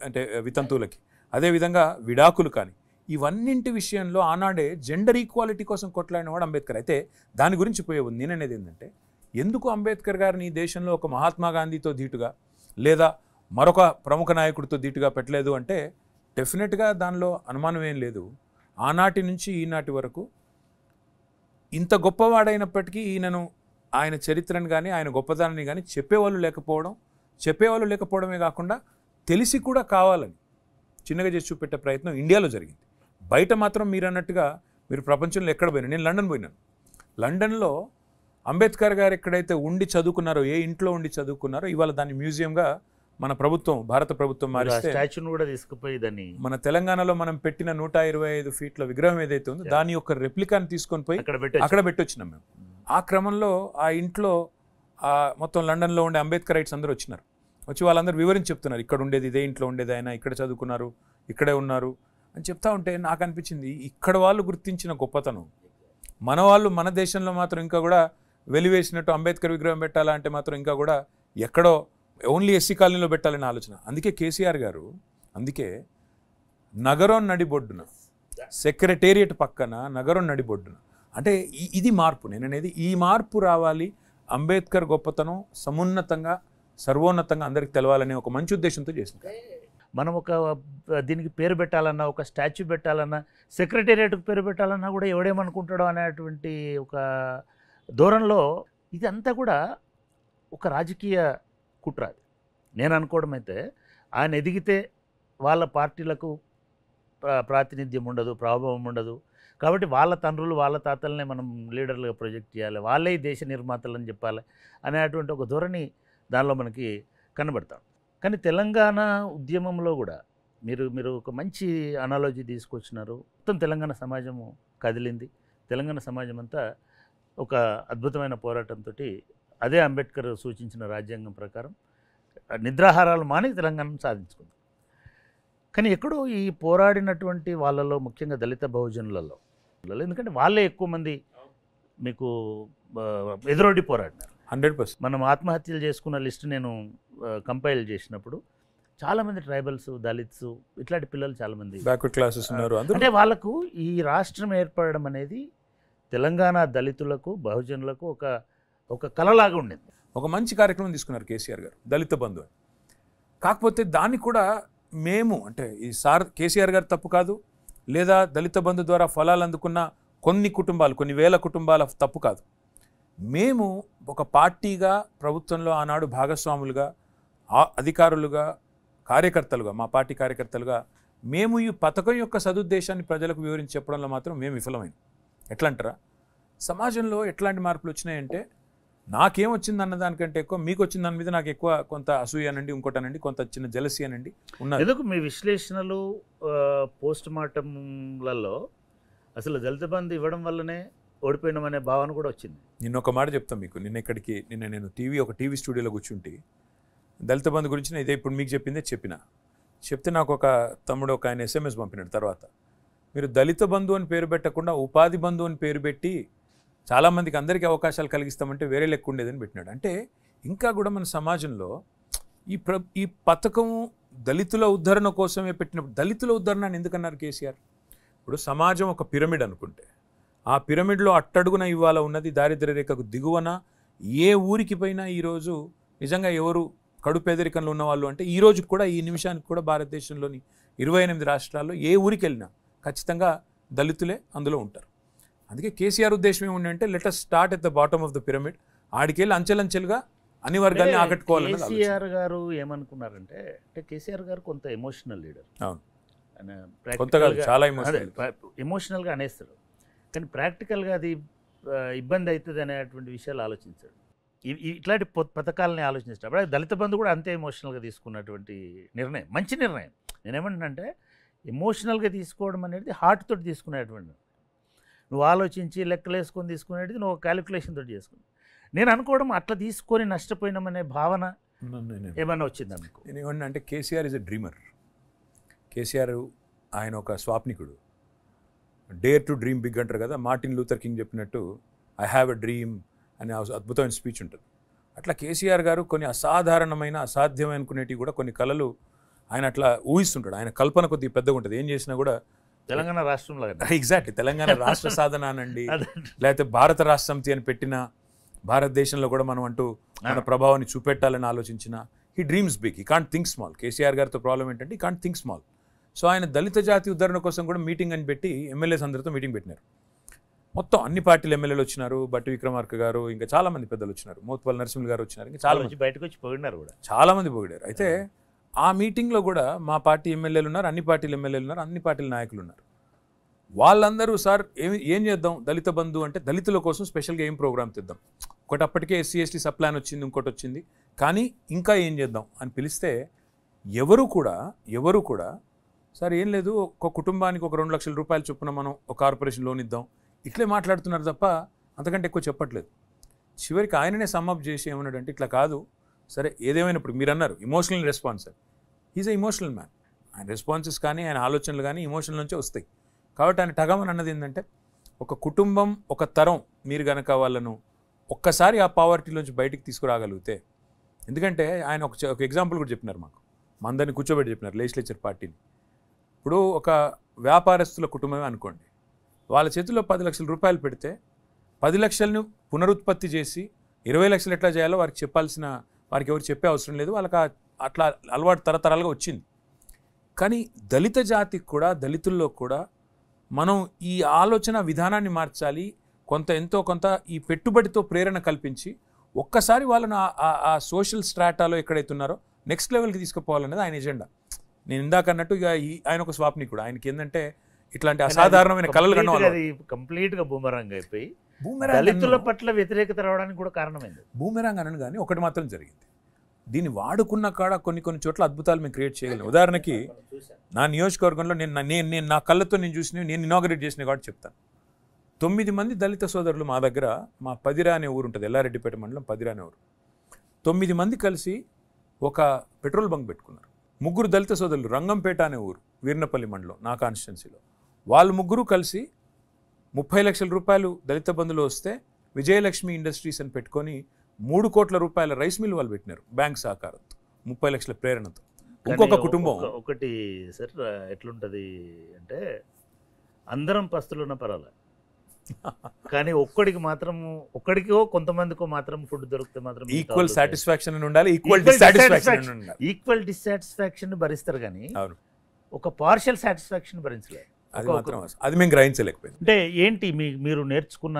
అంటే వితంతువులకి, అదేవిధంగా విడాకులు కానీ, ఇవన్నింటి విషయంలో ఆనాడే జెండర్ ఈక్వాలిటీ కోసం కొట్లాడినవాడు అంబేద్కర్. అయితే దాని గురించి పోయే ఉంది. నేననేది ఏంటంటే, ఎందుకు అంబేద్కర్ గారిని ఈ దేశంలో ఒక మహాత్మా గాంధీతో ధీటుగా లేదా మరొక ప్రముఖ నాయకుడితో ధీటుగా పెట్టలేదు అంటే, డెఫినెట్గా దానిలో అనుమానం ఏం లేదు. ఆనాటి నుంచి ఈనాటి వరకు ఇంత గొప్పవాడైనప్పటికీ ఈయనను, ఆయన చరిత్రను కానీ, ఆయన గొప్పతనాన్ని కానీ చెప్పేవాళ్ళు లేకపోవడమే కాకుండా తెలిసి కూడా కావాలని చిన్నగా చేసి చూపెట్టే ప్రయత్నం ఇండియాలో జరిగింది. బయట మాత్రం మీరు అన్నట్టుగా మీరు ప్రపంచంలో ఎక్కడ పోయినా, నేను లండన్ పోయినాను. లండన్లో అంబేద్కర్ గారు ఎక్కడైతే ఉండి చదువుకున్నారో, ఏ ఇంట్లో ఉండి చదువుకున్నారో, ఇవాళ దాన్ని మ్యూజియంగా మన ప్రభుత్వం, భారత ప్రభుత్వం మారిస్తే స్టాచ్యూను కూడా తీసుకుపోయి దాన్ని మన తెలంగాణలో మనం పెట్టిన 125 ఫీట్ల విగ్రహం ఏదైతే ఉందో దాని యొక్క రెప్లికాని తీసుకొని పోయి అక్కడ పెట్టొచ్చినాం మేము. ఆ క్రమంలో ఆ ఇంట్లో మొత్తం లండన్లో ఉండే అంబేద్కర్ రైట్స్ అందరూ వచ్చినారు. వచ్చి వాళ్ళందరూ వివరించి చెప్తున్నారు, ఇక్కడ ఉండేది ఇదే ఇంట్లో ఉండేది, ఆయన ఇక్కడ చదువుకున్నారు, ఇక్కడే ఉన్నారు అని చెప్తా ఉంటే నాకు అనిపించింది, ఇక్కడ వాళ్ళు గుర్తించిన గొప్పతనం మన వాళ్ళు మన దేశంలో మాత్రం ఇంకా కూడా వెలివేసినట్టు అంబేద్కర్ విగ్రహం పెట్టాలా అంటే మాత్రం ఇంకా కూడా ఎక్కడో ఓన్లీ ఎస్సీ కాలనీలో పెట్టాలనే ఆలోచన. అందుకే కేసీఆర్ గారు నగరం నడిబొడ్డున, సెక్రటేరియట్ పక్కన నగరం నడిబొడ్డున, అంటే ఇది మార్పు. నేననేది ఈ మార్పు రావాలి, అంబేద్కర్ గొప్పతనం సమున్నతంగా సర్వోన్నతంగా అందరికి తెలవాలనే ఒక మంచి ఉద్దేశంతో చేసింది. మనం ఒక దీనికి పేరు పెట్టాలన్నా, ఒక స్టాచ్యూ పెట్టాలన్నా, సెక్రటేరియట్కి పేరు పెట్టాలన్నా కూడా ఎవడేమనుకుంటాడో అనేటువంటి ఒక ధోరణిలో ఇదంతా కూడా ఒక రాజకీయ కుట్ర. నేను అనుకోవడం అయితే, ఆయన ఎదిగితే వాళ్ళ పార్టీలకు ప్రాతినిధ్యం ఉండదు, ప్రభావం ఉండదు, కాబట్టి వాళ్ళ తండ్రులు వాళ్ళ తాతలనే మనం లీడర్లుగా ప్రొజెక్ట్ చేయాలి, వాళ్ళే దేశ నిర్మాతలని చెప్పాలి అనేటువంటి ఒక ధోరణి దానిలో మనకి కనబడతాం. కానీ తెలంగాణ ఉద్యమంలో కూడా మీరు మీరు ఒక మంచి అనాలజీ తీసుకొచ్చినారు. మొత్తం తెలంగాణ సమాజము కదిలింది. తెలంగాణ సమాజం అంతా ఒక అద్భుతమైన పోరాటంతో అదే అంబేద్కర్ సూచించిన రాజ్యాంగం ప్రకారం నిద్రాహారాలు మాని తెలంగాణను సాధించుకుంది. కానీ ఎక్కడో ఈ పోరాడినటువంటి వాళ్ళలో, ముఖ్యంగా దళిత బహుజనులలో, ఎందుకంటే వాళ్ళే ఎక్కువ మంది మీకు ఎదురొడ్డి పోరాడినారు. 100%. మనం ఆత్మహత్యలు చేసుకున్న లిస్ట్ నేను కంపైల్ చేసినప్పుడు చాలామంది ట్రైబల్స్, దళిత్స్, ఇట్లాంటి పిల్లలు చాలామంది బ్యాక్వర్డ్ క్లాసెస్ ఉన్నారు. అంటే వాళ్ళకు ఈ రాష్ట్రం ఏర్పడడం అనేది తెలంగాణ దళితులకు, బహుజనులకు ఒక కలలాగా ఉండింది. ఒక మంచి కార్యక్రమం తీసుకున్నారు కేసీఆర్ గారు, దళిత బంధు అని. కాకపోతే దాన్ని కూడా మేము అంటే ఈ కేసీఆర్ గారు తప్పు కాదు, లేదా దళిత బంధు ద్వారా ఫలాలు అందుకున్న కొన్ని కుటుంబాలు, కొన్ని వేల కుటుంబాల తప్పు కాదు. మేము ఒక పార్టీగా ప్రభుత్వంలో ఆనాడు భాగస్వాములుగా, అధికారులుగా, కార్యకర్తలుగా, మా పార్టీ కార్యకర్తలుగా మేము ఈ పథకం యొక్క సదుద్దేశాన్ని ప్రజలకు వివరించి చెప్పడంలో మాత్రం మేము విఫలమైంది. ఎట్లా అంటారా, సమాజంలో ఎట్లాంటి మార్పులు వచ్చినాయంటే నాకేమొచ్చింది అన్న దానికంటే ఎక్కువ మీకు వచ్చిన దాని మీద నాకు ఎక్కువ కొంత అసూయ అనండి, ఇంకోటనండి, కొంత చిన్న జలసీ అనండి ఉన్నది. ఎందుకు మీ విశ్లేషణలు పోస్ట్ మార్టంలలో అసలు దళిత బంధు ఇవ్వడం వల్లనే ఓడిపోయినామనే భావన కూడా వచ్చింది. నిన్న ఒక మాట చెప్తాను మీకు. నిన్న నేను ఒక టీవీ స్టూడియోలో కూర్చుంటే దళిత బంధు గురించి ఇదే ఇప్పుడు మీకు చెప్తే నాకు ఒక తమ్ముడు ఒక ఆయన SMS పంపినాడు. తర్వాత మీరు దళిత బంధు అని పేరు పెట్టకుండా ఉపాధి బంధు అని పేరు పెట్టి చాలామందికి అందరికీ అవకాశాలు కలిగిస్తామంటే వేరే లెక్క ఉండేదని పెట్టినాడు. అంటే ఇంకా కూడా మన సమాజంలో ఈ పథకం దళితుల ఉద్ధరణ కోసమే పెట్టినప్పుడు, దళితుల ఉద్ధరణ అని ఎందుకన్నారు కేసీఆర్? ఇప్పుడు సమాజం ఒక పిరమిడ్ అనుకుంటే, ఆ పిరమిడ్లో అట్టడుగున ఇవాళ ఉన్నది దారిద్ర్య రేఖకు దిగువన ఏ ఊరికి పోయినా ఈరోజు నిజంగా ఎవరు కడు పేదరికంలో ఉన్నవాళ్ళు అంటే ఈ రోజు కూడా, ఈ నిమిషానికి కూడా భారతదేశంలోని 28 రాష్ట్రాల్లో ఏ ఊరికి వెళ్ళినా ఖచ్చితంగా దళితులే అందులో ఉంటారు. అందుకే కేసీఆర్ ఉద్దేశం ఏముందంటే let us start at the bottom of the pyramid, ఆడికెళ్ళి అంచెలంచెలుగా అన్ని వర్గాల్ని ఆకట్టుకోవాలని. కేసీఆర్ గారు ఏమనుకున్నారంటే, కేసీఆర్ గారు కొంత ఎమోషనల్ లీడర్. అవును, కొంతగా చాలా ఎమోషనల్గా అనేస్తారు, కానీ ప్రాక్టికల్గా అది ఇబ్బంది అవుతుంది అనేటువంటి విషయాలు ఆలోచించాడు. ఇట్లాంటి పథకాలని ఆలోచించేటప్పుడు దళిత బంధు కూడా అంతే ఎమోషనల్గా తీసుకున్నటువంటి నిర్ణయం, మంచి నిర్ణయం. నేనేమంటున్నానంటే ఎమోషనల్గా తీసుకోవడం అనేది హార్ట్ తోటి తీసుకునేటువంటి, నువ్వు ఆలోచించి లెక్కలేసుకొని తీసుకునేది నువ్వు క్యాలిక్యులేషన్ తోటి చేసుకుని. నేను అనుకోవడం అట్లా తీసుకొని నష్టపోయినామనే భావన ఏమన్నా వచ్చింది అనుకో. నేను ఏమన్నా అంటే KCR is a dreamer. KCR ఆయన ఒక స్వాప్నికుడు. డేర్ టు డ్రీమ్ బిగ్ అంటారు కదా, మార్టిన్ లూథర్ కింగ్ చెప్పినట్టు ఐ హ్యావ్ ఎ డ్రీమ్ అనే అద్భుతమైన స్పీచ్ ఉంటుంది. అట్లా కేసీఆర్ గారు కొన్ని అసాధారణమైన, అసాధ్యమైన అనుకునేటివి కూడా కొన్ని కళలు ఆయన అట్లా ఊహిస్తుంటాడు. ఆయన కల్పన కొద్దిగా పెద్దగా ఉంటుంది. ఏం చేసినా కూడా తెలంగాణ రాష్ట్రంలో ఎగ్జాక్ట్లీ తెలంగాణ రాష్ట్ర సాధన అనండి, లేకపోతే భారత రాష్ట్ర సమితి అని పెట్టిన, భారతదేశంలో కూడా మనం అంటూ మన ప్రభావాన్ని చూపెట్టాలని ఆలోచించిన, he dreams big, he can't think small. KCR గారితో ప్రాబ్లం ఏంటంటే he can't think small. So ఆయన దళిత జాతి ఉద్ధరణ కోసం కూడా మీటింగ్ అని పెట్టి ఎమ్మెల్యేస్ అందరితో మీటింగ్ పెట్టినారు. మొత్తం అన్ని పార్టీల ఎమ్మెల్యేలు వచ్చినారు, బట్టి విక్రమార్క గారు, ఇంకా చాలా మంది పెద్దలు వచ్చినారు, మోత్పల్లి నరసింహులు గారు వచ్చినారు, ఇంకా చాలా మంది బయటకు వచ్చి పోయినారు కూడా, చాలా మంది పోయారు. అయితే ఆ మీటింగ్లో కూడా మా పార్టీ ఎమ్మెల్యేలు ఉన్నారు, అన్ని పార్టీల ఎమ్మెల్యేలు ఉన్నారు, అన్ని పార్టీల నాయకులు ఉన్నారు. వాళ్ళందరూ సార్ ఏం చేద్దాం, దళిత బంధు అంటే దళితుల కోసం స్పెషల్గా ఏం ప్రోగ్రామ్ తెద్దాం, ఒకటి అప్పటికే SC/ST సబ్ ప్లాన్ వచ్చింది, ఇంకోటి వచ్చింది, కానీ ఇంకా ఏం చేద్దాం అని పిలిస్తే ఎవరు కూడా సార్ ఏం లేదు, ఒక కుటుంబానికి ఒక 2 లక్షల రూపాయలు చొప్పున మనం ఒక కార్పొరేషన్ లోన్ ఇద్దాం, ఇట్లే మాట్లాడుతున్నారు తప్ప అంతకంటే ఎక్కువ చెప్పట్లేదు. చివరికి ఆయననే సమ్అప్ చేసి ఏమన్నాడంటే ఇట్లా కాదు, సరే ఏదేమైనప్పుడు మీరు అన్నారు emotional response, is a emotional man. ఆయన రెస్పాన్సెస్ కానీ ఆయన ఆలోచనలు కానీ ఇమోషనల్ నుంచే వస్తాయి. కాబట్టి ఆయన టగమని అన్నది ఏంటంటే ఒక కుటుంబం, ఒక తరం మీరు కనుక వాళ్ళను ఒక్కసారి ఆ పావర్టీలోంచి బయటికి తీసుకురాగలిగితే, ఎందుకంటే ఆయన ఒక ఎగ్జాంపుల్ కూడా చెప్పినారు మాకు, మందరిని కూర్చోబెట్టి చెప్పినారు లెజిస్లేచర్ పార్టీని. ఇప్పుడు ఒక వ్యాపారస్తుల కుటుంబమే అనుకోండి, వాళ్ళ చేతిలో 10 లక్షల రూపాయలు పెడితే 10 లక్షలను పునరుత్పత్తి చేసి 20 లక్షలు ఎట్లా చేయాలో వారికి ఎవరు చెప్పే అవసరం లేదు, వాళ్ళకి అట్లా అలవాటు తరతరాలుగా వచ్చింది. కానీ దళిత జాతికి కూడా, దళితుల్లో కూడా మనం ఈ ఆలోచన విధానాన్ని మార్చాలి, ఎంతో కొంత ఈ పెట్టుబడితో ప్రేరణ కల్పించి ఒక్కసారి వాళ్ళని ఆ సోషల్ స్ట్రాటాలో ఎక్కడైతే ఉన్నారో నెక్స్ట్ లెవెల్కి తీసుకుపోవాలనేది ఆయన ఎజెండా. నేను ఇందాక అన్నట్టు ఇక ఆయన ఒక స్వాప్నికుడు. ఆయనకి ఏంటంటే ఇట్లాంటి అసాధారణమైన కళలు కంప్లీట్గా బూమరాంగ్ అయిపోయి దళితుల పట్ల వ్యతిరేకత రావడానికి కూడా కారణమైంది. బూమెరాంగ్ అనను కానీ ఒకటి మాత్రం జరిగింది, దీన్ని వాడుకున్న కాడ కొన్ని కొన్ని చోట్ల అద్భుతాలు మేము క్రియేట్ చేయగలం. ఉదాహరణకి నా నియోజకవర్గంలో నేను నా కళ్ళతో నేను చూసినవి, నేను ఇనాగరేట్ చేసిన కాబట్టి చెప్తాను. 9 మంది దళిత సోదరులు మా దగ్గర, మా పదిరా అనే ఊరు ఉంటుంది, ఎల్లారెడ్డిపేట మండలం పదిరా అనే ఊరు. 9 మంది కలిసి ఒక పెట్రోల్ బంక్ పెట్టుకున్నారు. 3 దళిత సోదరులు రంగంపేట అనే ఊరు, వీర్నపల్లి మండలం, నా కాన్స్టిట్యున్సీలో. వాళ్ళు 3 కలిసి 30 లక్షల రూపాయలు దళిత బంధులో వస్తే విజయలక్ష్మి ఇండస్ట్రీస్ అని పెట్టుకొని 3 కోట్ల రూపాయల రైస్ మిల్ వాళ్ళు పెట్టినారు బ్యాంక్ సహకారంతో, 30 లక్షల ప్రేరణతో. ఇంకొక కుటుంబం ఒకటి సార్ ఎట్లుంటుంది అంటే, అందరం పస్తులున్న పర్వాలేదు, కానీ ఒక్కడికో కొంతమందికో మాత్రం ఫుడ్ దొరికితే మాత్రం ఈక్వల్ సాటిస్ఫాక్షన్ అని ఉండాలి, ఈక్వల్ డిస్సాటిస్ఫాక్షన్ ఉండాలి. ఈక్వల్ డిస్సాటిస్ఫాక్షన్ భరిస్తారు కానీ అవును, ఒక పార్షియల్ సాటిస్ఫాక్షన్ భరించలేదు. అది మాత్రం అది మేము గ్రహించలేకపోయింది. అంటే ఏంటి మీరు నేర్చుకున్న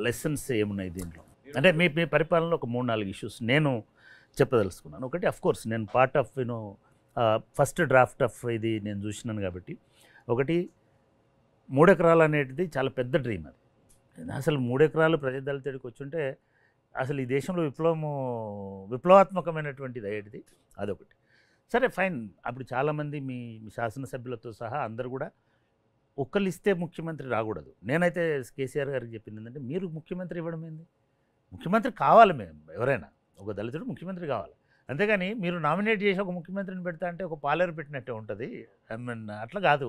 లెసన్స్ ఏమున్నాయి దీంట్లో? అంటే మీ పరిపాలనలో ఒక 3-4 ఇష్యూస్ నేను చెప్పదలుచుకున్నాను. ఒకటి, అఫ్ కోర్స్ నేను part of first draft of ఇది నేను చూసినాను కాబట్టి, ఒకటి 3 ఎకరాలు అనేటిది చాలా పెద్ద డ్రీమ్. అది అసలు 3 ఎకరాలు ప్రతి దళితుడికి వచ్చుంటే అసలు ఈ దేశంలో విప్లవాత్మకమైనటువంటిది అయ్యేటిది. అదొకటి. సరే ఫైన్, అప్పుడు చాలామంది మీ శాసనసభ్యులతో సహా అందరు కూడా ఒక్కళ్ళు ఇస్తే ముఖ్యమంత్రి రాకూడదు. నేనైతే కేసీఆర్ గారికి చెప్పింది ఏంటంటే, మీరు ముఖ్యమంత్రి ఇవ్వడం ఏంది, ముఖ్యమంత్రి కావాలి, మేము ఎవరైనా ఒక దళితుడు ముఖ్యమంత్రి కావాలి, అంతేగాని మీరు నామినేట్ చేసి ఒక ముఖ్యమంత్రిని పెడతా అంటే ఒక పాలేరు పెట్టినట్టే ఉంటుంది. ఐ మీన్ అట్లా కాదు,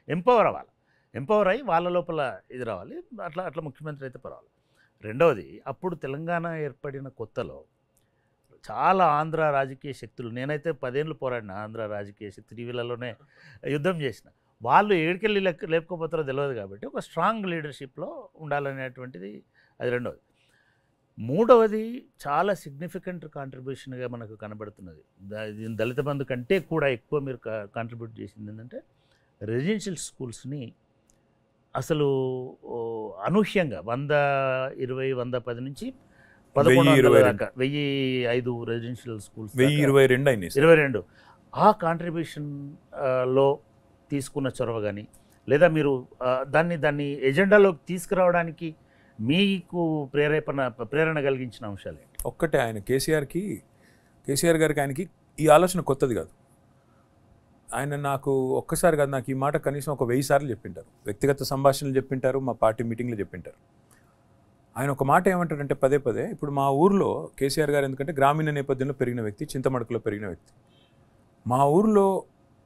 ఎంపవర్ అవ్వాలి, ఎంపవర్ అయ్యి వాళ్ళ లోపల ఇది రావాలి, అట్లా ముఖ్యమంత్రి అయితే పర్వాలి. రెండవది, అప్పుడు తెలంగాణ ఏర్పడిన కొత్తలో చాలా ఆంధ్ర రాజకీయ శక్తులు, నేనైతే 10 ఏళ్ళు పోరాడిన ఆంధ్ర రాజకీయ శక్తి, టీవీలలోనే యుద్ధం చేసిన, వాళ్ళు ఏడికెళ్ళి లేపుకోపోతారో తెలియదు కాబట్టి ఒక స్ట్రాంగ్ లీడర్షిప్లో ఉండాలనేటువంటిది అది రెండవది. మూడవది, చాలా సిగ్నిఫికెంట్ కాంట్రిబ్యూషన్గా మనకు కనబడుతున్నది, దళిత బంధు కంటే కూడా ఎక్కువ మీరు కాంట్రిబ్యూట్ చేసింది ఏంటంటే, రెసిడెన్షియల్ స్కూల్స్ని అసలు అనూహ్యంగా 120, 110 నుంచి 1100 దాకా 1005 రెసిడెన్షియల్ స్కూల్స్, 22 ఆ కాంట్రిబ్యూషన్లో తీసుకున్న చొరవ కానీ, లేదా దాన్ని ఎజెండాలోకి తీసుకురావడానికి మీకు ప్రేరణ కలిగించిన అంశాలు ఏంటి? ఒక్కటే, కేసీఆర్ గారికి ఆయనకి ఈ ఆలోచన కొత్తది కాదు. ఆయన నాకు ఒక్కసారి కాదు, నాకు ఈ మాట కనీసం ఒక 1000 సార్లు చెప్పింటారు, వ్యక్తిగత సంభాషణలు చెప్పింటారు, మా పార్టీ మీటింగ్లో చెప్పింటారు. ఆయన ఒక మాట ఏమంటారంటే పదే పదే, ఇప్పుడు మా ఊర్లో కేసీఆర్ గారు ఎందుకంటే గ్రామీణ నేపథ్యంలో పెరిగిన వ్యక్తి, చింతమడకలో పెరిగిన వ్యక్తి. మా ఊర్లో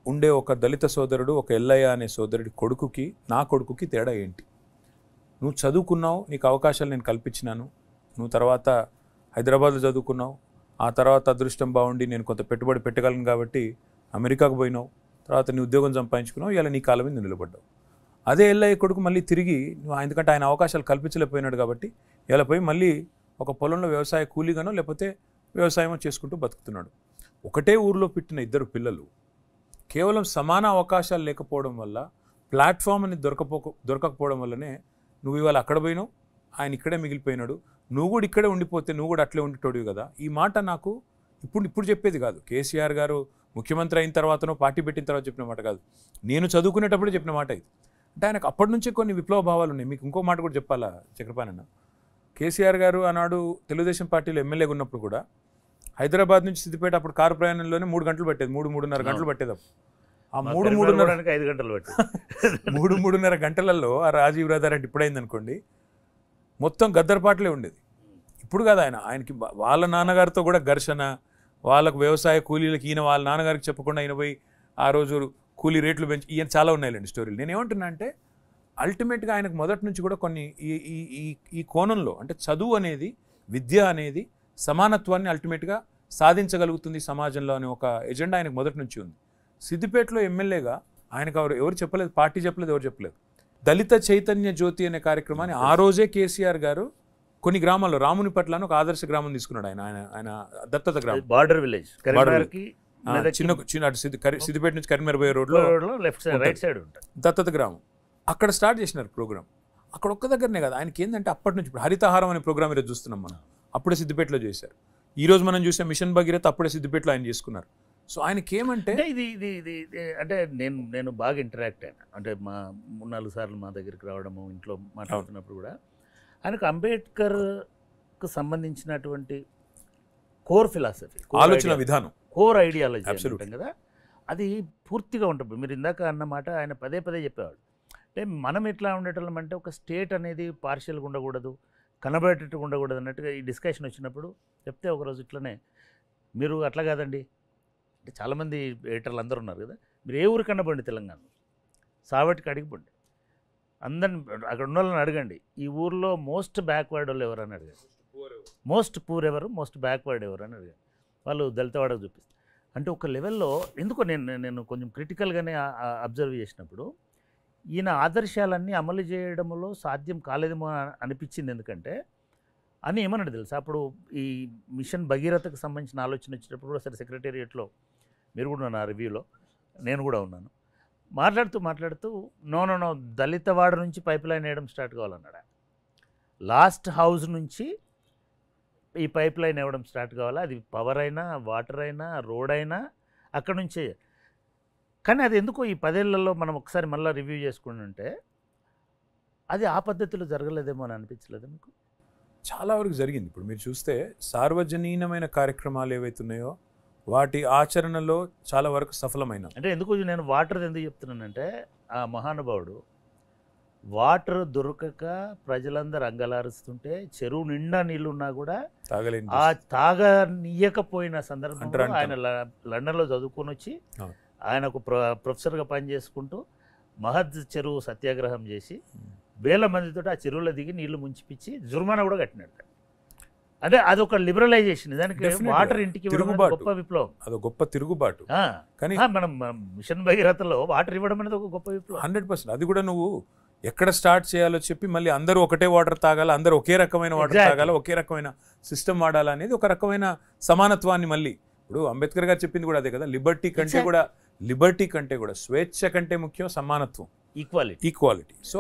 ఉండే ఒక దళిత సోదరుడు, ఒక ఎల్లయ్య అనే సోదరుడి కొడుకుకి నా కొడుకుకి తేడా ఏంటి? నువ్వు చదువుకున్నావు, నీకు అవకాశాలు నేను కల్పించినాను, నువ్వు తర్వాత హైదరాబాద్లో చదువుకున్నావు, ఆ తర్వాత అదృష్టం బాగుండి నేను కొంత పెట్టుబడి పెట్టగలను కాబట్టి అమెరికాకు పోయినావు, తర్వాత నీ ఉద్యోగం సంపాదించుకున్నావు, ఇలా నీ కాలం మీద నిలబడ్డావు. అదే ఎల్లయ్య కొడుకు మళ్ళీ తిరిగి ఎందుకంటే ఆయన అవకాశాలు కల్పించలేకపోయినాడు కాబట్టి ఇలా పోయి మళ్ళీ ఒక పొలంలో వ్యవసాయ కూలీగానో లేకపోతే వ్యవసాయమో చేసుకుంటూ బతుకుతున్నాడు. ఒకటే ఊరిలో పుట్టిన 2 పిల్లలు కేవలం సమాన అవకాశాలు లేకపోవడం వల్ల, ప్లాట్ఫామ్ అని దొరకకపోవడం వల్లనే నువ్వు ఇవాళ అక్కడ పోయినావు, ఆయన ఇక్కడే మిగిలిపోయినాడు, నువ్వు కూడా ఇక్కడే ఉండిపోతే నువ్వు కూడా అట్లే ఉండేటోడివి కదా. ఈ మాట నాకు ఇప్పుడు చెప్పేది కాదు, కేసీఆర్ గారు ముఖ్యమంత్రి అయిన తర్వాతనో పార్టీ పెట్టిన తర్వాత చెప్పిన మాట కాదు, నేను చదువుకునేటప్పుడు చెప్పిన మాట ఇది. అంటే ఆయనకు అప్పటి నుంచే కొన్ని విప్లవ భావాలు ఉన్నాయి. మీకు ఇంకో మాట కూడా చెప్పాలా చక్రపాణి అన్న, కేసీఆర్ గారు ఆనాడు తెలుగుదేశం పార్టీలో ఎమ్మెల్యేగా ఉన్నప్పుడు కూడా హైదరాబాద్ నుంచి సిద్దిపేట అప్పుడు కారు ప్రయాణంలోనే 3 గంటలు పట్టేది, 3-3.5 గంటలు పట్టేది. ఆ 3-3.5 గంటలు పట్టి 3-3.5 గంటలలో ఆ రాజీవ్ రాధారెడ్డి ఇప్పుడైంది అనుకోండి, మొత్తం గద్దరపాట్లే ఉండేది. ఇప్పుడు కాదు, ఆయనకి వాళ్ళ నాన్నగారితో కూడా ఘర్షణ, వాళ్ళకు వ్యవసాయ కూలీలకు ఈయన వాళ్ళ నాన్నగారికి చెప్పకుండా ఈయన పోయి ఆ రోజు కూలీ రేట్లు పెంచి, ఈయన చాలా ఉన్నాయిలేండి స్టోరీలు. నేనేమంటున్నా అంటే అల్టిమేట్గా ఆయనకు మొదటి నుంచి కూడా కొన్ని ఈ కోణంలో, అంటే చదువు అనేది, విద్య అనేది సమానత్వాన్ని అల్టిమేట్గా సాధించగలుగుతుంది సమాజంలో అనే ఒక ఎజెండా ఆయనకు మొదటి నుంచి ఉంది. సిద్దిపేటలో ఎమ్మెల్యేగా ఆయనకు ఎవరు చెప్పలేదు, పార్టీ చెప్పలేదు, ఎవరు చెప్పలేదు. దళిత చైతన్య జ్యోతి అనే కార్యక్రమాన్ని ఆ రోజే కేసీఆర్ గారు కొన్ని గ్రామాల్లో, రామునిపట్ల అని ఒక ఆదర్శ గ్రామం తీసుకున్నాడు. ఆయన దత్తత గ్రామం, బార్డర్ విలేజ్, చిన్న సిద్దిపేట నుంచి కరీంనగర్ పోయే రోడ్లో లెఫ్ట్ సైడ్ రైట్ సైడ్ ఉంటుంది దత్తత గ్రామం. అక్కడ స్టార్ట్ చేసినారు ప్రోగ్రామ్. అక్కడ ఒక్క దగ్గరనే కదా, ఆయనకి ఏంటంటే అప్పటి నుంచి ఇప్పుడు హరితహారం అనే ప్రోగ్రామ్ ఈరోజు చూస్తున్నాం మనం, అప్పుడే సిద్దిపేటలో చేశారు. ఈరోజు మనం చూసే మిషన్ భగీరథ అప్పుడే సిద్దిపేటలో ఆయన చేసుకున్నారు. సో ఆయనకి ఏమంటే ఇది అంటే నేను బాగా ఇంటరాక్ట్ అయినా, అంటే మా 3-4 సార్లు మా దగ్గరికి రావడము, ఇంట్లో మాట్లాడుతున్నప్పుడు కూడా ఆయనకు అంబేద్కర్కు సంబంధించినటువంటి కోర్ ఫిలాసఫీ, ఆలోచన విధానం, కోర్ ఐడియాలజీ అంటాం కదా, అది పూర్తిగా ఉంటుంది. మీరు ఇందాక అన్నమాట ఆయన పదే పదే చెప్పేవాడు. అంటే మనం ఎట్లా ఉండేటం అంటే ఒక స్టేట్ అనేది పార్షియల్గా ఉండకూడదు, కనబడేటట్టుగా ఉండకూడదు అన్నట్టుగా ఈ డిస్కషన్ వచ్చినప్పుడు చెప్తే ఒకరోజు ఇట్లనే మీరు అట్లా కాదండి అంటే చాలామంది ఎడిటర్లు అందరూ ఉన్నారు కదా, మీరు ఏ ఊరు కనబండి తెలంగాణ సావటికి అడిగిపోండి, అందరిని అక్కడ ఉన్న వాళ్ళని అడగండి, ఈ ఊర్లో మోస్ట్ బ్యాక్వర్డ్ వాళ్ళు ఎవరు అని అడగండి, మోస్ట్ పూర్ ఎవరు, మోస్ట్ బ్యాక్వర్డ్ ఎవరు అని అడగండి, వాళ్ళు దళితవాడకు చూపిస్తారు. అంటే ఒక లెవెల్లో ఎందుకో నేను కొంచెం క్రిటికల్గానే అబ్జర్వ్ చేసినప్పుడు ఈయన ఆదర్శాలన్నీ అమలు చేయడంలో సాధ్యం కాలేదేమో అనిపించింది. ఎందుకంటే అని ఏమన్నాడు తెలుసా, అప్పుడు ఈ మిషన్ భగీరథకు సంబంధించిన ఆలోచన వచ్చినప్పుడు కూడా సరే సెక్రటేరియట్లో మీరు కూడా ఉన్నారు, ఆ రివ్యూలో నేను కూడా ఉన్నాను, మాట్లాడుతూ నో దళితవాడ నుంచి పైప్ లైన్ వేయడం స్టార్ట్ కావాలన్నాడు. లాస్ట్ హౌస్ నుంచి ఈ పైప్ లైన్ ఇవ్వడం స్టార్ట్ కావాలా, అది పవర్ అయినా వాటర్ అయినా రోడ్ అయినా అక్కడ నుంచే. కానీ అది ఎందుకో ఈ 10 ఏళ్లలో మనం ఒకసారి మళ్ళీ రివ్యూ చేసుకుంటుంటే అది ఆ పద్ధతిలో జరగలేదేమో అని అనిపించలేదు మీకు? చాలా వరకు జరిగింది. ఇప్పుడు మీరు చూస్తే సార్వజనీనమైన కార్యక్రమాలు ఏవైతున్నాయో వాటి ఆచరణలో చాలా వరకు సఫలమైన. అంటే ఎందుకు నేను వాటర్ ఎందుకు చెప్తున్నానంటే ఆ మహానుభావుడు వాటర్ దొరకక ప్రజలందరూ అంగలారుస్తుంటే చెరువు నిండా నీళ్ళు ఉన్నా కూడా తాగలేని ఆ తాగనీయకపోయిన సందర్భంలో ఆయన లండన్లో చదువుకొని వచ్చి ఆయన ఒక ప్రొఫెసర్గా పనిచేసుకుంటూ మహద్ చెరువు సత్యాగ్రహం చేసి వేల మందితో ఆ చెరువులో దిగి నీళ్లు ముంచిపిచ్చి జుర్మానా కూడా కట్టినాడు. అంటే అదొక లిబరలైజేషన్, దానికి వాటర్ ఇంటికి గొప్ప విప్లవం, అదొక గొప్ప తిరుగుబాటు. కానీ మనం మిషన్ భగీరథలో వాటర్ ఇవ్వడం అనేది ఒక గొప్ప విప్లవం. 100%. అది కూడా నువ్వు ఎక్కడ స్టార్ట్ చేయాలో చెప్పి మళ్ళీ అందరూ ఒకటే వాటర్ తాగాలి, అందరూ ఒకే రకమైన వాటర్ తాగాలి, ఒకే రకమైన సిస్టమ్ వాడాలి అనేది ఒక రకమైన సమానత్వాన్ని. మళ్ళీ ఇప్పుడు అంబేద్కర్ గారు చెప్పింది కూడా అదే కదా, లిబర్టీ కంటే కూడా స్వేచ్ఛ కంటే ముఖ్యం సమానత్వం, ఈక్వాలిటీ. సో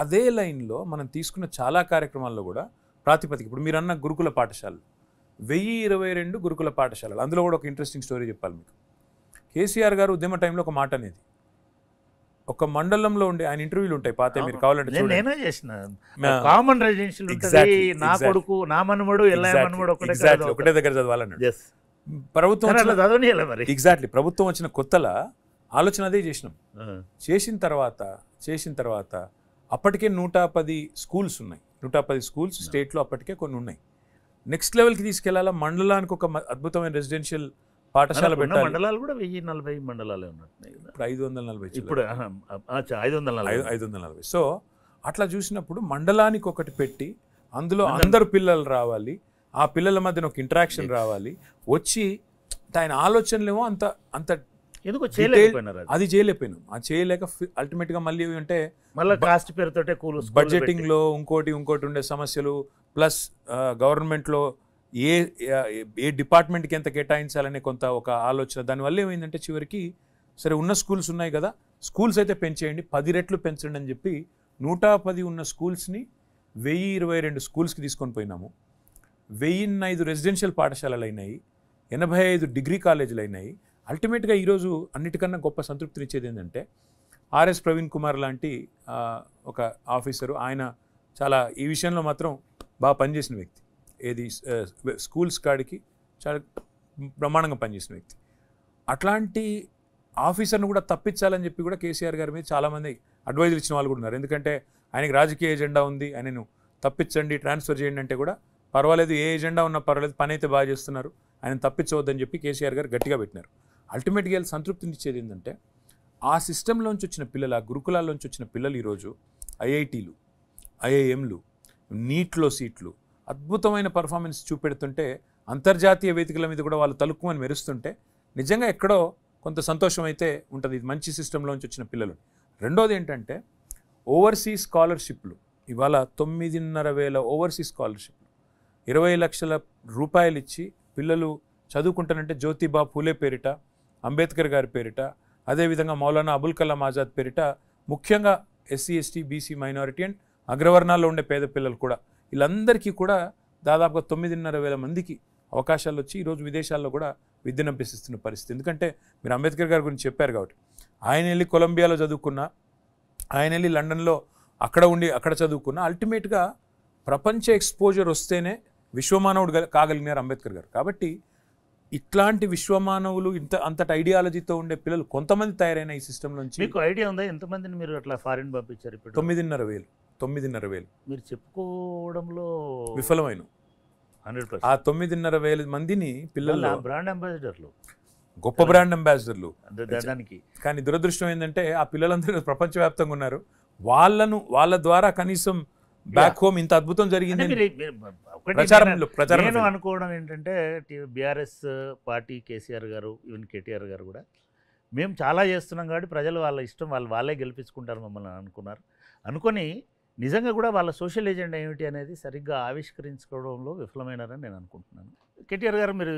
అదే లైన్లో మనం తీసుకున్న చాలా కార్యక్రమాల్లో కూడా ప్రాతిపదిక. ఇప్పుడు మీరు అన్న గురుకుల పాఠశాలలు 1022 గురుకుల పాఠశాలలు, అందులో కూడా ఒక ఇంట్రెస్టింగ్ స్టోరీ చెప్పాలి మీకు. కేసీఆర్ గారు ఉద్యమ టైంలో ఒక మాట అనేది, ఒక మండలంలో ఉండే ఆయన ఇంటర్వ్యూలు ఉంటాయి పాత, మీరు కావాలంటే నేనే చేసిన కామన్ రెసిడెన్షియల్ ఉంటుంది, నా కొడుకు నా మనమడు ఒకటే దగ్గర చదవాలన్నాడు. ప్రభుత్వం ఎగ్జాక్ట్లీ ప్రభుత్వం వచ్చిన కొత్తల ఆలోచన అదే చేసినాం. చేసిన తర్వాత అప్పటికే 110 స్కూల్స్ ఉన్నాయి, 110 స్కూల్స్ స్టేట్లో అప్పటికే కొన్ని ఉన్నాయి. నెక్స్ట్ లెవెల్కి తీసుకెళ్లాలా, మండలానికి ఒక అద్భుతమైన రెసిడెన్షియల్ పాఠశాల పెట్టాలి. మండలాలు కూడా 1040 మండలాలే ఉన్నట్టున్నాయి, ఇప్పుడు 540, ఇప్పుడు 540. సో అట్లా చూసినప్పుడు మండలానికి ఒకటి పెట్టి అందులో అందరు పిల్లలు రావాలి, ఆ పిల్లల మధ్యన ఒక ఇంటరాక్షన్ రావాలి, వచ్చి ఆయన ఆలోచనలేమో అంత ఎందుకో చేయలేకపోయినారు. అది చేయలేకపోయినాం. అది చేయలేక అల్టిమేట్గా మళ్ళీ అంటే మళ్ళీ కాస్ట్ పేరుతోటే బడ్జెటింగ్లో ఇంకోటి ఉండే సమస్యలు, ప్లస్ గవర్నమెంట్లో ఏ డిపార్ట్మెంట్కి ఎంత కేటాయించాలనే కొంత ఒక ఆలోచన. దానివల్ల ఏమైందంటే చివరికి సరే ఉన్న స్కూల్స్ ఉన్నాయి కదా, స్కూల్స్ అయితే పెంచేయండి, 10 రెట్లు పెంచండి అని చెప్పి 110 ఉన్న స్కూల్స్ని 1022 స్కూల్స్కి తీసుకొని పోయినాము. 1005 రెసిడెన్షియల్ పాఠశాలలు అయినాయి, 85 డిగ్రీ కాలేజీలు అయినాయి. అల్టిమేట్గా ఈరోజు అన్నిటికన్నా గొప్ప సంతృప్తినిచ్చేది ఏంటంటే ఆర్ఎస్ ప్రవీణ్ కుమార్ లాంటి ఒక ఆఫీసరు, ఆయన చాలా ఈ విషయంలో మాత్రం బాగా పనిచేసిన వ్యక్తి, ఏది స్కూల్స్ కాడికి చాలా బ్రహ్మాండంగా పనిచేసిన వ్యక్తి. అట్లాంటి ఆఫీసర్ను కూడా తప్పించాలని చెప్పి కూడా కేసీఆర్ గారి మీద చాలామంది అడ్వైజులు ఇచ్చిన వాళ్ళు కూడా ఉన్నారు. ఎందుకంటే ఆయనకి రాజకీయ ఎజెండా ఉంది, ఆయనను తప్పించండి, ట్రాన్స్ఫర్ చేయండి అంటే కూడా పర్వాలేదు, ఏ ఎజెండా ఉన్నా పర్వాలేదు, పని అయితే బాగా చేస్తున్నారు, ఆయన తప్పించవద్దని చెప్పి కేసీఆర్ గారు గట్టిగా పెట్టినారు. అల్టిమేట్గా సంతృప్తినిచ్చేది ఏంటంటే ఆ సిస్టంలోంచి వచ్చిన పిల్లలు, ఆ గురుకులాల్లోంచి వచ్చిన పిల్లలు ఈరోజు ఐఐటీలు, ఐఐఎంలు, నీట్లో సీట్లు, అద్భుతమైన పర్ఫార్మెన్స్ చూపెడుతుంటే అంతర్జాతీయ వేదికల మీద కూడా వాళ్ళు తలుక్కుమని మెరుస్తుంటే నిజంగా ఎక్కడో కొంత సంతోషం అయితే ఉంటుంది, ఇది మంచి సిస్టంలోంచి వచ్చిన పిల్లలు. రెండోది ఏంటంటే ఓవర్సీస్ స్కాలర్షిప్లు. ఇవాళ 9,500 ఓవర్సీస్ స్కాలర్షిప్లు 20 లక్షల రూపాయలు ఇచ్చి పిల్లలు చదువుకుంటానంటే జ్యోతిబా ఫూలే పేరిట, అంబేద్కర్ గారి పేరిట, అదేవిధంగా మౌలానా అబుల్ కలాం ఆజాద్ పేరిట, ముఖ్యంగా SC ST BC minority and అగ్రవర్ణాల్లో ఉండే పేద పిల్లలు కూడా, వీళ్ళందరికీ కూడా దాదాపుగా 9,500 మందికి అవకాశాలు వచ్చి ఈరోజు విదేశాల్లో కూడా విద్యను అభ్యసిస్తున్న పరిస్థితి. ఎందుకంటే మీరు అంబేద్కర్ గారి గురించి చెప్పారు కాబట్టి, ఆయన వెళ్ళి కొలంబియాలో చదువుకున్నా, ఆయన వెళ్ళి లండన్లో అక్కడ చదువుకున్నా, అల్టిమేట్గా ప్రపంచ ఎక్స్పోజర్ వస్తేనే విశ్వమానవుడు కాగలిగినారు అంబేద్కర్ గారు. కాబట్టి ఇట్లాంటి విశ్వమానవులు అంతటి ఐడియాలజీతో ఉండే పిల్లలు కొంతమంది తయారైన ఈ సిస్టమ్ నుంచి. మీకు ఐడియా ఉందా ఎంతమందిని మీరు అట్లా ఫారిన్ పంపించారు? ఇప్పుడు 9,500 మీరు చెప్పుకోవడంలో విఫలమైన 100%. ఆ 9,500 మందిని పిల్లలు బ్రాండ్ అంబాసిడర్లు, గొప్ప బ్రాండ్ అంబాసిడర్లు. దానికి కానీ దురదృష్టం ఏంటంటే ఆ పిల్లలందరూ ప్రపంచవ్యాప్తంగా ఉన్నారు. వాళ్ళ ద్వారా కనీసం బ్యాక్ హోమ్ ఇంత అద్భుతం జరిగింది నేను అనుకోవడం ఏంటంటే బీఆర్ఎస్ పార్టీ కేసీఆర్ గారు ఈవెన్ కేటీఆర్ గారు కూడా మేము చాలా చేస్తున్నాం కాబట్టి ప్రజలు వాళ్ళ ఇష్టం వాళ్ళే గెలిపించుకుంటారు మమ్మల్ని అనుకొని నిజంగా కూడా వాళ్ళ సోషల్ ఏజెండా ఏమిటి అనేది సరిగ్గా ఆవిష్కరించుకోవడంలో విఫలమైనారని నేను అనుకుంటున్నాను. కేటీఆర్ గారు మీరు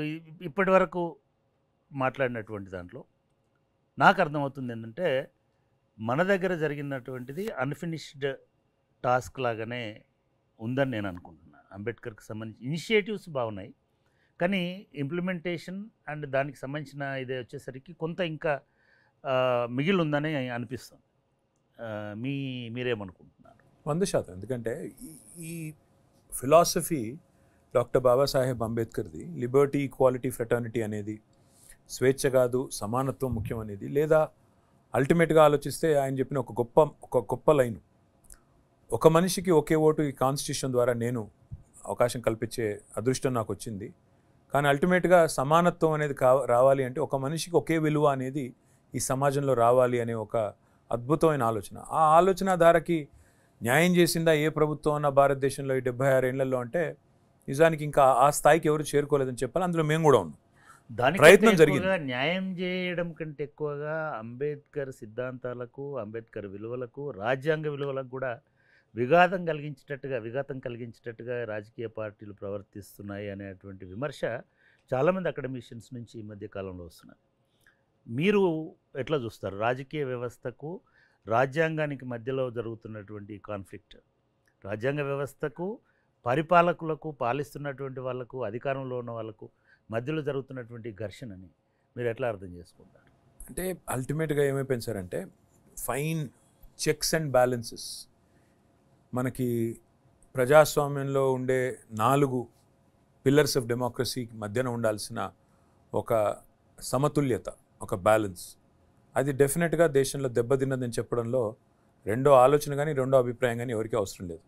ఇప్పటి వరకు మాట్లాడినటువంటి దాంట్లో నాకు అర్థమవుతుంది ఏంటంటే మన దగ్గర జరిగినటువంటిది అన్ఫినిష్డ్ టాస్క్ లాగానే ఉందని నేను అనుకుంటున్నాను. అంబేద్కర్కి సంబంధించి ఇనిషియేటివ్స్ బాగున్నాయి, కానీ ఇంప్లిమెంటేషన్ అండ్ దానికి సంబంధించిన ఇదే వచ్చేసరికి కొంత ఇంకా మిగిలి ఉందని అనిపిస్తుంది. మీరేమనుకుంటున్నారు? 100%. ఎందుకంటే ఈ ఫిలాసఫీ డాక్టర్ బాబాసాహెబ్ అంబేద్కర్ది, లిబర్టీ, ఈక్వాలిటీ, ఫ్రెటర్నిటీ అనేది, స్వేచ్ఛ కాదు సమానత్వం ముఖ్యం అనేది, లేదా అల్టిమేట్గా ఆలోచిస్తే ఆయన చెప్పిన ఒక గొప్ప లైను, ఒక మనిషికి ఒకే ఓటు ఈ కాన్స్టిట్యూషన్ ద్వారా నేను అవకాశం కల్పించే అదృష్టం నాకు వచ్చింది. కానీ అల్టిమేట్గా సమానత్వం అనేది రావాలి అంటే ఒక మనిషికి ఒకే విలువ అనేది ఈ సమాజంలో రావాలి అనే ఒక అద్భుతమైన ఆలోచన. ఆ ఆలోచన ధారకి న్యాయం చేసిందా ఏ ప్రభుత్వం అన్న భారతదేశంలో ఈ 76 ఏళ్లలో అంటే నిజానికి ఇంకా ఆ స్థాయికి ఎవరు చేరుకోలేదని చెప్పాలి. అందులో మేము కూడా ఉన్నాం. ప్రయత్నం జరిగింది. న్యాయం చేయడం కంటే ఎక్కువగా అంబేద్కర్ సిద్ధాంతాలకు, అంబేద్కర్ విలువలకు, రాజ్యాంగ విలువలకు కూడా విఘాతం కలిగించేటట్టుగా రాజకీయ పార్టీలు ప్రవర్తిస్తున్నాయి అనేటువంటి విమర్శ చాలామంది అకాడమిషియన్స్ నుంచి ఈ మధ్య కాలంలో వస్తున్నారు. మీరు ఎట్లా చూస్తారు రాజకీయ వ్యవస్థకు, రాజ్యాంగానికి మధ్యలో జరుగుతున్నటువంటి కాన్ఫ్లిక్ట్? రాజ్యాంగ వ్యవస్థకు, పరిపాలకులకు, పాలిస్తున్నటువంటి వాళ్లకు, అధికారంలో ఉన్న వాళ్ళకు మధ్యలో జరుగుతున్నటువంటి ఘర్షణని మీరు ఎట్లా అర్థం చేసుకుంటారు? అంటే అల్టిమేట్గా ఏమైపోయింది సార్ అంటే ఫైన్ చెక్స్ అండ్ బ్యాలెన్సెస్. మనకి ప్రజాస్వామ్యంలో ఉండే 4 పిల్లర్స్ ఆఫ్ డెమోక్రసీ మధ్యన ఉండాల్సిన ఒక సమతుల్యత, ఒక బ్యాలెన్స్, అది డెఫినెట్గా దేశంలో దెబ్బతిన్నదని చెప్పడంలో రెండో ఆలోచన కానీ రెండో అభిప్రాయం కానీ ఎవరికీ అవసరం లేదు.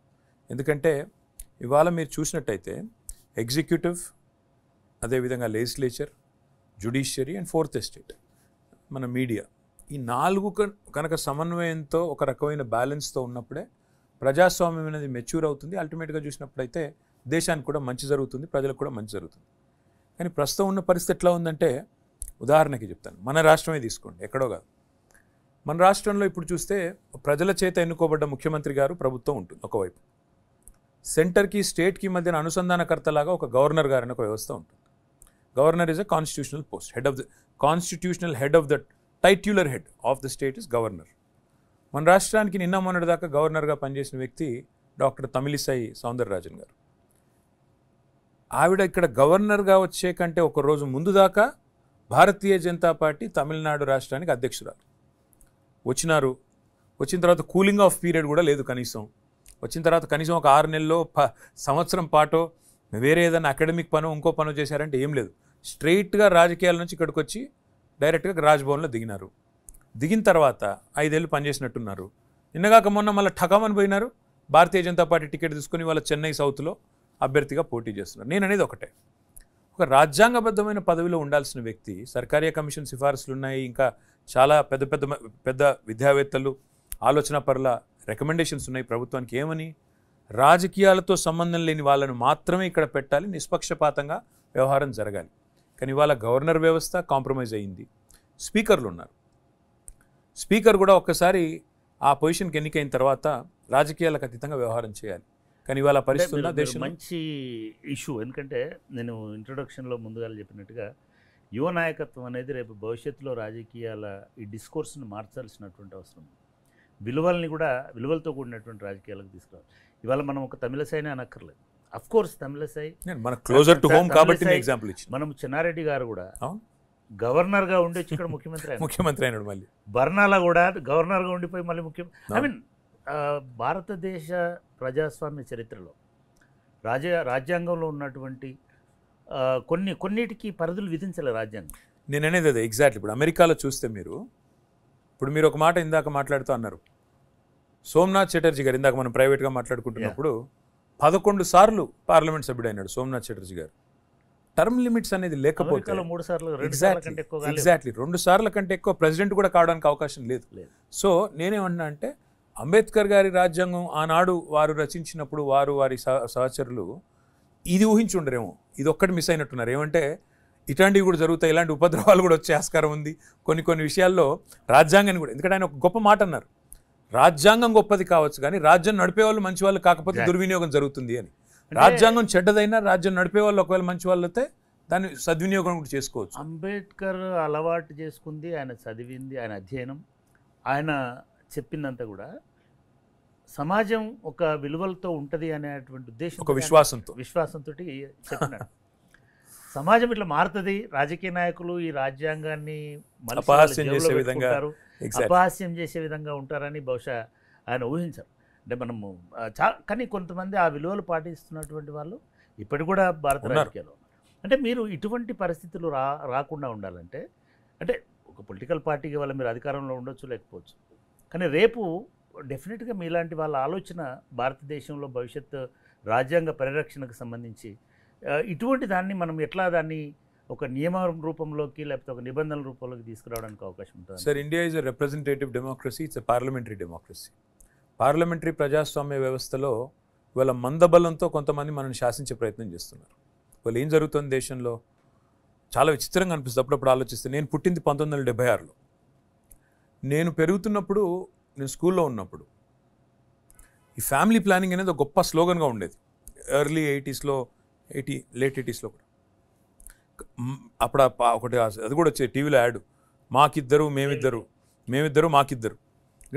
ఎందుకంటే ఇవాళ మీరు చూసినట్టయితే ఎగ్జిక్యూటివ్, అదేవిధంగా legislature, judiciary and 4th estate, మన మీడియా, ఈ 4 కనుక సమన్వయంతో ఒక రకమైన బ్యాలెన్స్తో ఉన్నప్పుడే ప్రజాస్వామ్యం అనేది మెచ్యూర్ అవుతుంది. అల్టిమేట్గా చూసినప్పుడైతే దేశానికి కూడా మంచి జరుగుతుంది, ప్రజలకు కూడా మంచి జరుగుతుంది. కానీ ప్రస్తుతం ఉన్న పరిస్థితి ఎట్లా ఉందంటే, ఉదాహరణకి చెప్తాను, మన రాష్ట్రమే తీసుకోండి, ఎక్కడో కాదు. మన రాష్ట్రంలో ఇప్పుడు చూస్తే ప్రజల చేత ఎన్నుకోబడ్డ ముఖ్యమంత్రి గారు ప్రభుత్వం ఉంటుంది ఒకవైపు, సెంటర్కి స్టేట్కి మధ్యన అనుసంధానకర్తలాగా ఒక గవర్నర్ గారు అనే ఒక వ్యవస్థ ఉంటుంది. Governor is a constitutional post, constitutional head of the titular head of the state is governor. మన రాష్ట్రానికి నిన్న మొన్నటి దాకా గవర్నర్గా పనిచేసిన వ్యక్తి డాక్టర్ తమిళిసై సౌందరరాజన్ గారు. ఆవిడ ఇక్కడ గవర్నర్గా వచ్చే కంటే ఒక రోజు ముందు దాకా భారతీయ జనతా పార్టీ తమిళనాడు రాష్ట్రానికి అధ్యక్షురాలు. వచ్చిన తర్వాత కూలింగ్ ఆఫ్ పీరియడ్ కూడా లేదు కనీసం. వచ్చిన తర్వాత కనీసం ఒక 6 నెలల్లో సంవత్సరం పాటో వేరే ఏదైనా అకాడమిక్ పనో ఇంకో పనో చేశారంటే ఏం లేదు. స్ట్రైట్గా రాజకీయాల నుంచి ఇక్కడికి వచ్చి డైరెక్ట్గా రాజ్భవన్లో దిగినారు. దిగిన తర్వాత 5 ఏళ్ళు పనిచేసినట్టున్నారు. నిన్నగాక మొన్న మళ్ళీ ఠకామని పోయినారు. భారతీయ జనతా పార్టీ టికెట్ తీసుకుని వాళ్ళ చెన్నై సౌత్లో అభ్యర్థిగా పోటీ చేస్తున్నారు. నేను అనేది ఒకటే, ఒక రాజ్యాంగబద్ధమైన పదవిలో ఉండాల్సిన వ్యక్తి, సర్కారీ కమిషన్ సిఫారసులు ఉన్నాయి, ఇంకా చాలా పెద్ద విద్యావేత్తలు, ఆలోచన పరుల రికమెండేషన్స్ ఉన్నాయి ప్రభుత్వానికి. ఏమని? రాజకీయాలతో సంబంధం లేని వాళ్ళను మాత్రమే ఇక్కడ పెట్టాలి, నిష్పక్షపాతంగా వ్యవహారం జరగాలి. కానీ ఇవాళ గవర్నర్ వ్యవస్థ కాంప్రమైజ్ అయ్యింది. స్పీకర్లు ఉన్నారు. స్పీకర్ కూడా ఒక్కసారి ఆ పొజిషన్కి ఎన్నికైన తర్వాత రాజకీయాలకు అతీతంగా వ్యవహారం చేయాలి. కానీ ఇవాళ పరిస్థితుల్లో దేశం మంచి ఇష్యూ. ఎందుకంటే నేను ఇంట్రొడక్షన్లో ముందుగా చెప్పినట్టుగా యువ నాయకత్వం అనేది రేపు భవిష్యత్తులో రాజకీయాల ఈ డిస్కోర్స్ని మార్చాల్సినటువంటి అవసరం. విలువలతో కూడినటువంటి రాజకీయాలకు తీసుకురావాలి. ఇవాళ మనం ఒక తమిళసైనే అనక్కర్లేదు. అఫ్ కోర్స్ తమిళసై మన క్లోజర్ టు హోమ్ కాబట్టి ఎగ్జాంపుల్ ఇచ్చి, మనం చెన్నారెడ్డి గారు కూడా గవర్నర్గా ఉండి వచ్చి ఇక్కడ ముఖ్యమంత్రి అయినాడు. మళ్ళీ బర్నాలా కూడా గవర్నర్గా ఉండిపోయి మళ్ళీ ముఖ్యమంత్రి. ఐ మీన్ భారతదేశ ప్రజాస్వామ్య చరిత్రలో రాజ్యాంగంలో ఉన్నటువంటి కొన్నిటికి పరిధులు విధించలే రాజ్యాంగం. నేను అనేది అదే ఎగ్జాక్ట్లీ. ఇప్పుడు అమెరికాలో చూస్తే మీరు ఒక మాట ఇందాక మాట్లాడుతూ అన్నారు, సోమనాథ్ చటర్జీ గారు ఇందాక మనం ప్రైవేట్గా మాట్లాడుకుంటున్నప్పుడు 11 సార్లు పార్లమెంట్ సభ్యుడైనాడు సోమనాథ్ చటర్జీ గారు. టర్మ్ లిమిట్స్ అనేది లేకపోతే ఎగ్జాక్ట్లీ 2 సార్ల కంటే ఎక్కువ ప్రెసిడెంట్ కూడా కావడానికి అవకాశం లేదు. సో నేనేమన్నా అంటే అంబేద్కర్ గారి రాజ్యాంగం ఆనాడు వారు రచించినప్పుడు వారి సహచరులు ఇది ఊహించి ఉండరేమో, ఇది ఒక్కటి మిస్ అయినట్టున్నారు. ఏమంటే ఇట్లాంటివి కూడా జరుగుతాయి, ఇలాంటి ఉపద్రవాలు కూడా వచ్చే ఆస్కారం ఉంది కొన్ని విషయాల్లో రాజ్యాంగాన్ని కూడా. ఎందుకంటే ఆయన ఒక గొప్ప మాట అన్నారు, రాజ్యాంగం గొప్పది కావచ్చు కానీ రాజ్యం నడిపే వాళ్ళు మంచి వాళ్ళు కాకపోతే దుర్వినియోగం జరుగుతుంది అని. రాజ్యాంగం చెడ్డదైనా రాజ్యం నడిపే వాళ్ళు ఒకవేళ మంచి వాళ్ళు అయితే దాన్ని సద్వినియోగం కూడా చేసుకోవచ్చు. అంబేద్కర్ అలవాటు చేసుకుంది, ఆయన చదివింది, ఆయన అధ్యయనం, ఆయన చెప్పిందంతా కూడా సమాజం ఒక విలువలతో ఉంటుంది అనేటువంటి ఉద్దేశం, ఒక విశ్వాసంతో చెప్పినాడు. సమాజం ఇట్లా మారుతుంది, రాజకీయ నాయకులు ఈ రాజ్యాంగాన్ని అపహాస్యం చేసే విధంగా ఉంటారని బహుశా ఆయన ఊహించారు. అంటే మనము కానీ కొంతమంది ఆ విలువలు పాటిస్తున్నటువంటి వాళ్ళు ఇప్పటికి కూడా భారత రాజకీయాల్లో. అంటే మీరు ఇటువంటి పరిస్థితులు రాకుండా ఉండాలంటే, అంటే ఒక పొలిటికల్ పార్టీకి వల్ల మీరు అధికారంలో ఉండొచ్చు లేకపోవచ్చు, కానీ రేపు డెఫినెట్గా మీలాంటి వాళ్ళ ఆలోచన భారతదేశంలో భవిష్యత్ రాజ్యాంగ పరిరక్షణకు సంబంధించి ఇటువంటి దాన్ని మనం ఎట్లా దాన్ని ఒక నియమ రూపంలోకి లేకపోతే ఒక నిబంధనల రూపంలోకి తీసుకురావడానికి అవకాశం ఉంటుంది. Sir, India is a representative democracy, it's a parliamentary democracy. Parliamentary ప్రజాస్వామ్య వ్యవస్థలో ఇవాళ మందబలంతో కొంతమంది మనల్ని శాసించే ప్రయత్నం చేస్తున్నారు. వాళ్ళు ఏం జరుగుతుంది దేశంలో చాలా విచిత్రంగా అనిపిస్తుంది. అప్పుడప్పుడు ఆలోచిస్తే, నేను పుట్టింది 1976లో. నేను పెరుగుతున్నప్పుడు, నేను స్కూల్లో ఉన్నప్పుడు ఈ ఫ్యామిలీ ప్లానింగ్ అనేది ఒక గొప్ప స్లోగన్గా ఉండేది. ఎర్లీ 80s, లేట్ 80s కూడా. అప్పుడు ఒకటి అది కూడా వచ్చేది టీవీలో యాడ్, మాకిద్దరు మేమిద్దరు మాకిద్దరు,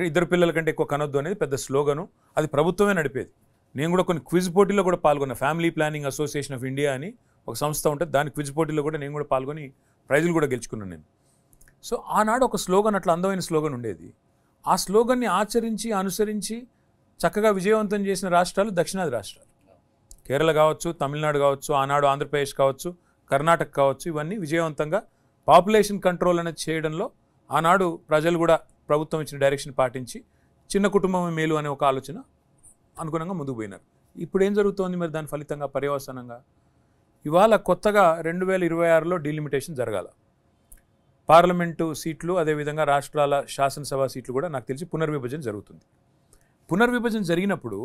ఇద్దరు పిల్లల కంటే ఎక్కువ కనొద్దు అనేది పెద్ద స్లోగను. అది ప్రభుత్వమే నడిపేది. నేను కూడా కొన్ని క్విజ్ పోటీలో కూడా పాల్గొన్నా. Family planning association of India అని ఒక సంస్థ ఉంటుంది, దాని క్విజ్ పోటీలో కూడా నేను కూడా పాల్గొని ప్రైజులు కూడా గెలుచుకున్నాను నేను. సో ఆనాడు ఒక స్లోగన్, అట్లా అందమైన స్లోగన్ ఉండేది. ఆ స్లోగన్ని ఆచరించి అనుసరించి చక్కగా విజయవంతం చేసిన రాష్ట్రాలు దక్షిణాది రాష్ట్రాలు. కేరళ కావచ్చు, తమిళనాడు కావచ్చు, ఆనాడు ఆంధ్రప్రదేశ్ కావచ్చు, కర్ణాటక కావచ్చు, ఇవన్నీ విజయవంతంగా పాపులేషన్ కంట్రోల్ అనేది చేయడంలో ఆనాడు ప్రజలు కూడా ప్రభుత్వం ఇచ్చిన డైరెక్షన్ పాటించి చిన్న కుటుంబమే మేలు అనే ఒక ఆలోచన అనుగుణంగా ముందుకు పోయినారు. ఇప్పుడు ఏం జరుగుతోంది మరి దాని ఫలితంగా పర్యవసానంగా? ఇవాళ కొత్తగా 2026లో డీలిమిటేషన్ జరగాల. పార్లమెంటు సీట్లు, అదేవిధంగా రాష్ట్రాల శాసనసభ సీట్లు కూడా నాకు తెలిసి పునర్విభజన జరుగుతుంది. పునర్విభజన జరిగినప్పుడు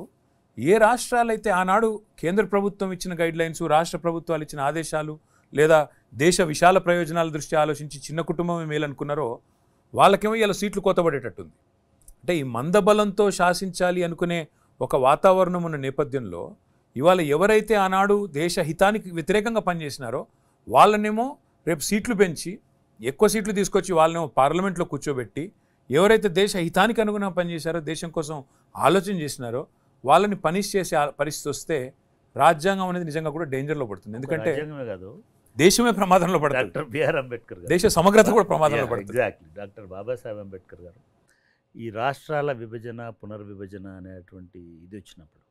ఏ రాష్ట్రాలైతే ఆనాడు కేంద్ర ప్రభుత్వం ఇచ్చిన గైడ్లైన్స్, రాష్ట్ర ప్రభుత్వాలు ఇచ్చిన ఆదేశాలు, లేదా దేశ విశాల ప్రయోజనాల దృష్ట్యా ఆలోచించి చిన్న కుటుంబమే మేలనుకున్నారో వాళ్ళకేమో ఇలా సీట్లు కోతబడేటట్టుంది. అంటే ఈ మందబలంతో శాసించాలి అనుకునే ఒక వాతావరణం ఉన్న నేపథ్యంలో ఇవాళ ఎవరైతే ఆనాడు దేశ హితానికి వ్యతిరేకంగా పనిచేసినారో వాళ్ళనేమో రేపు సీట్లు పెంచి ఎక్కువ సీట్లు తీసుకొచ్చి వాళ్ళనేమో పార్లమెంట్లో కూర్చోబెట్టి, ఎవరైతే దేశ హితానికి అనుగుణంగా పనిచేశారో, దేశం కోసం ఆలోచన చేసినారో వాళ్ళని పనిష్ చేసే పరిస్థితి వస్తే రాజ్యాంగం అనేది నిజంగా కూడా డేంజర్లో పడుతుంది. ఎందుకంటే దేశమే ప్రమాదంలో పడుతుంది. డాక్టర్ బిఆర్ అంబేద్కర్ గారు, దేశ సమగ్రత కూడా ప్రమాదంలో పడుతుంది. ఎగ్జాక్ట్లీ. డాక్టర్ బాబాసాహెబ్ అంబేద్కర్ గారు ఈ రాష్ట్రాల విభజన, పునర్విభజన అనేటువంటి ఇది వచ్చినప్పుడు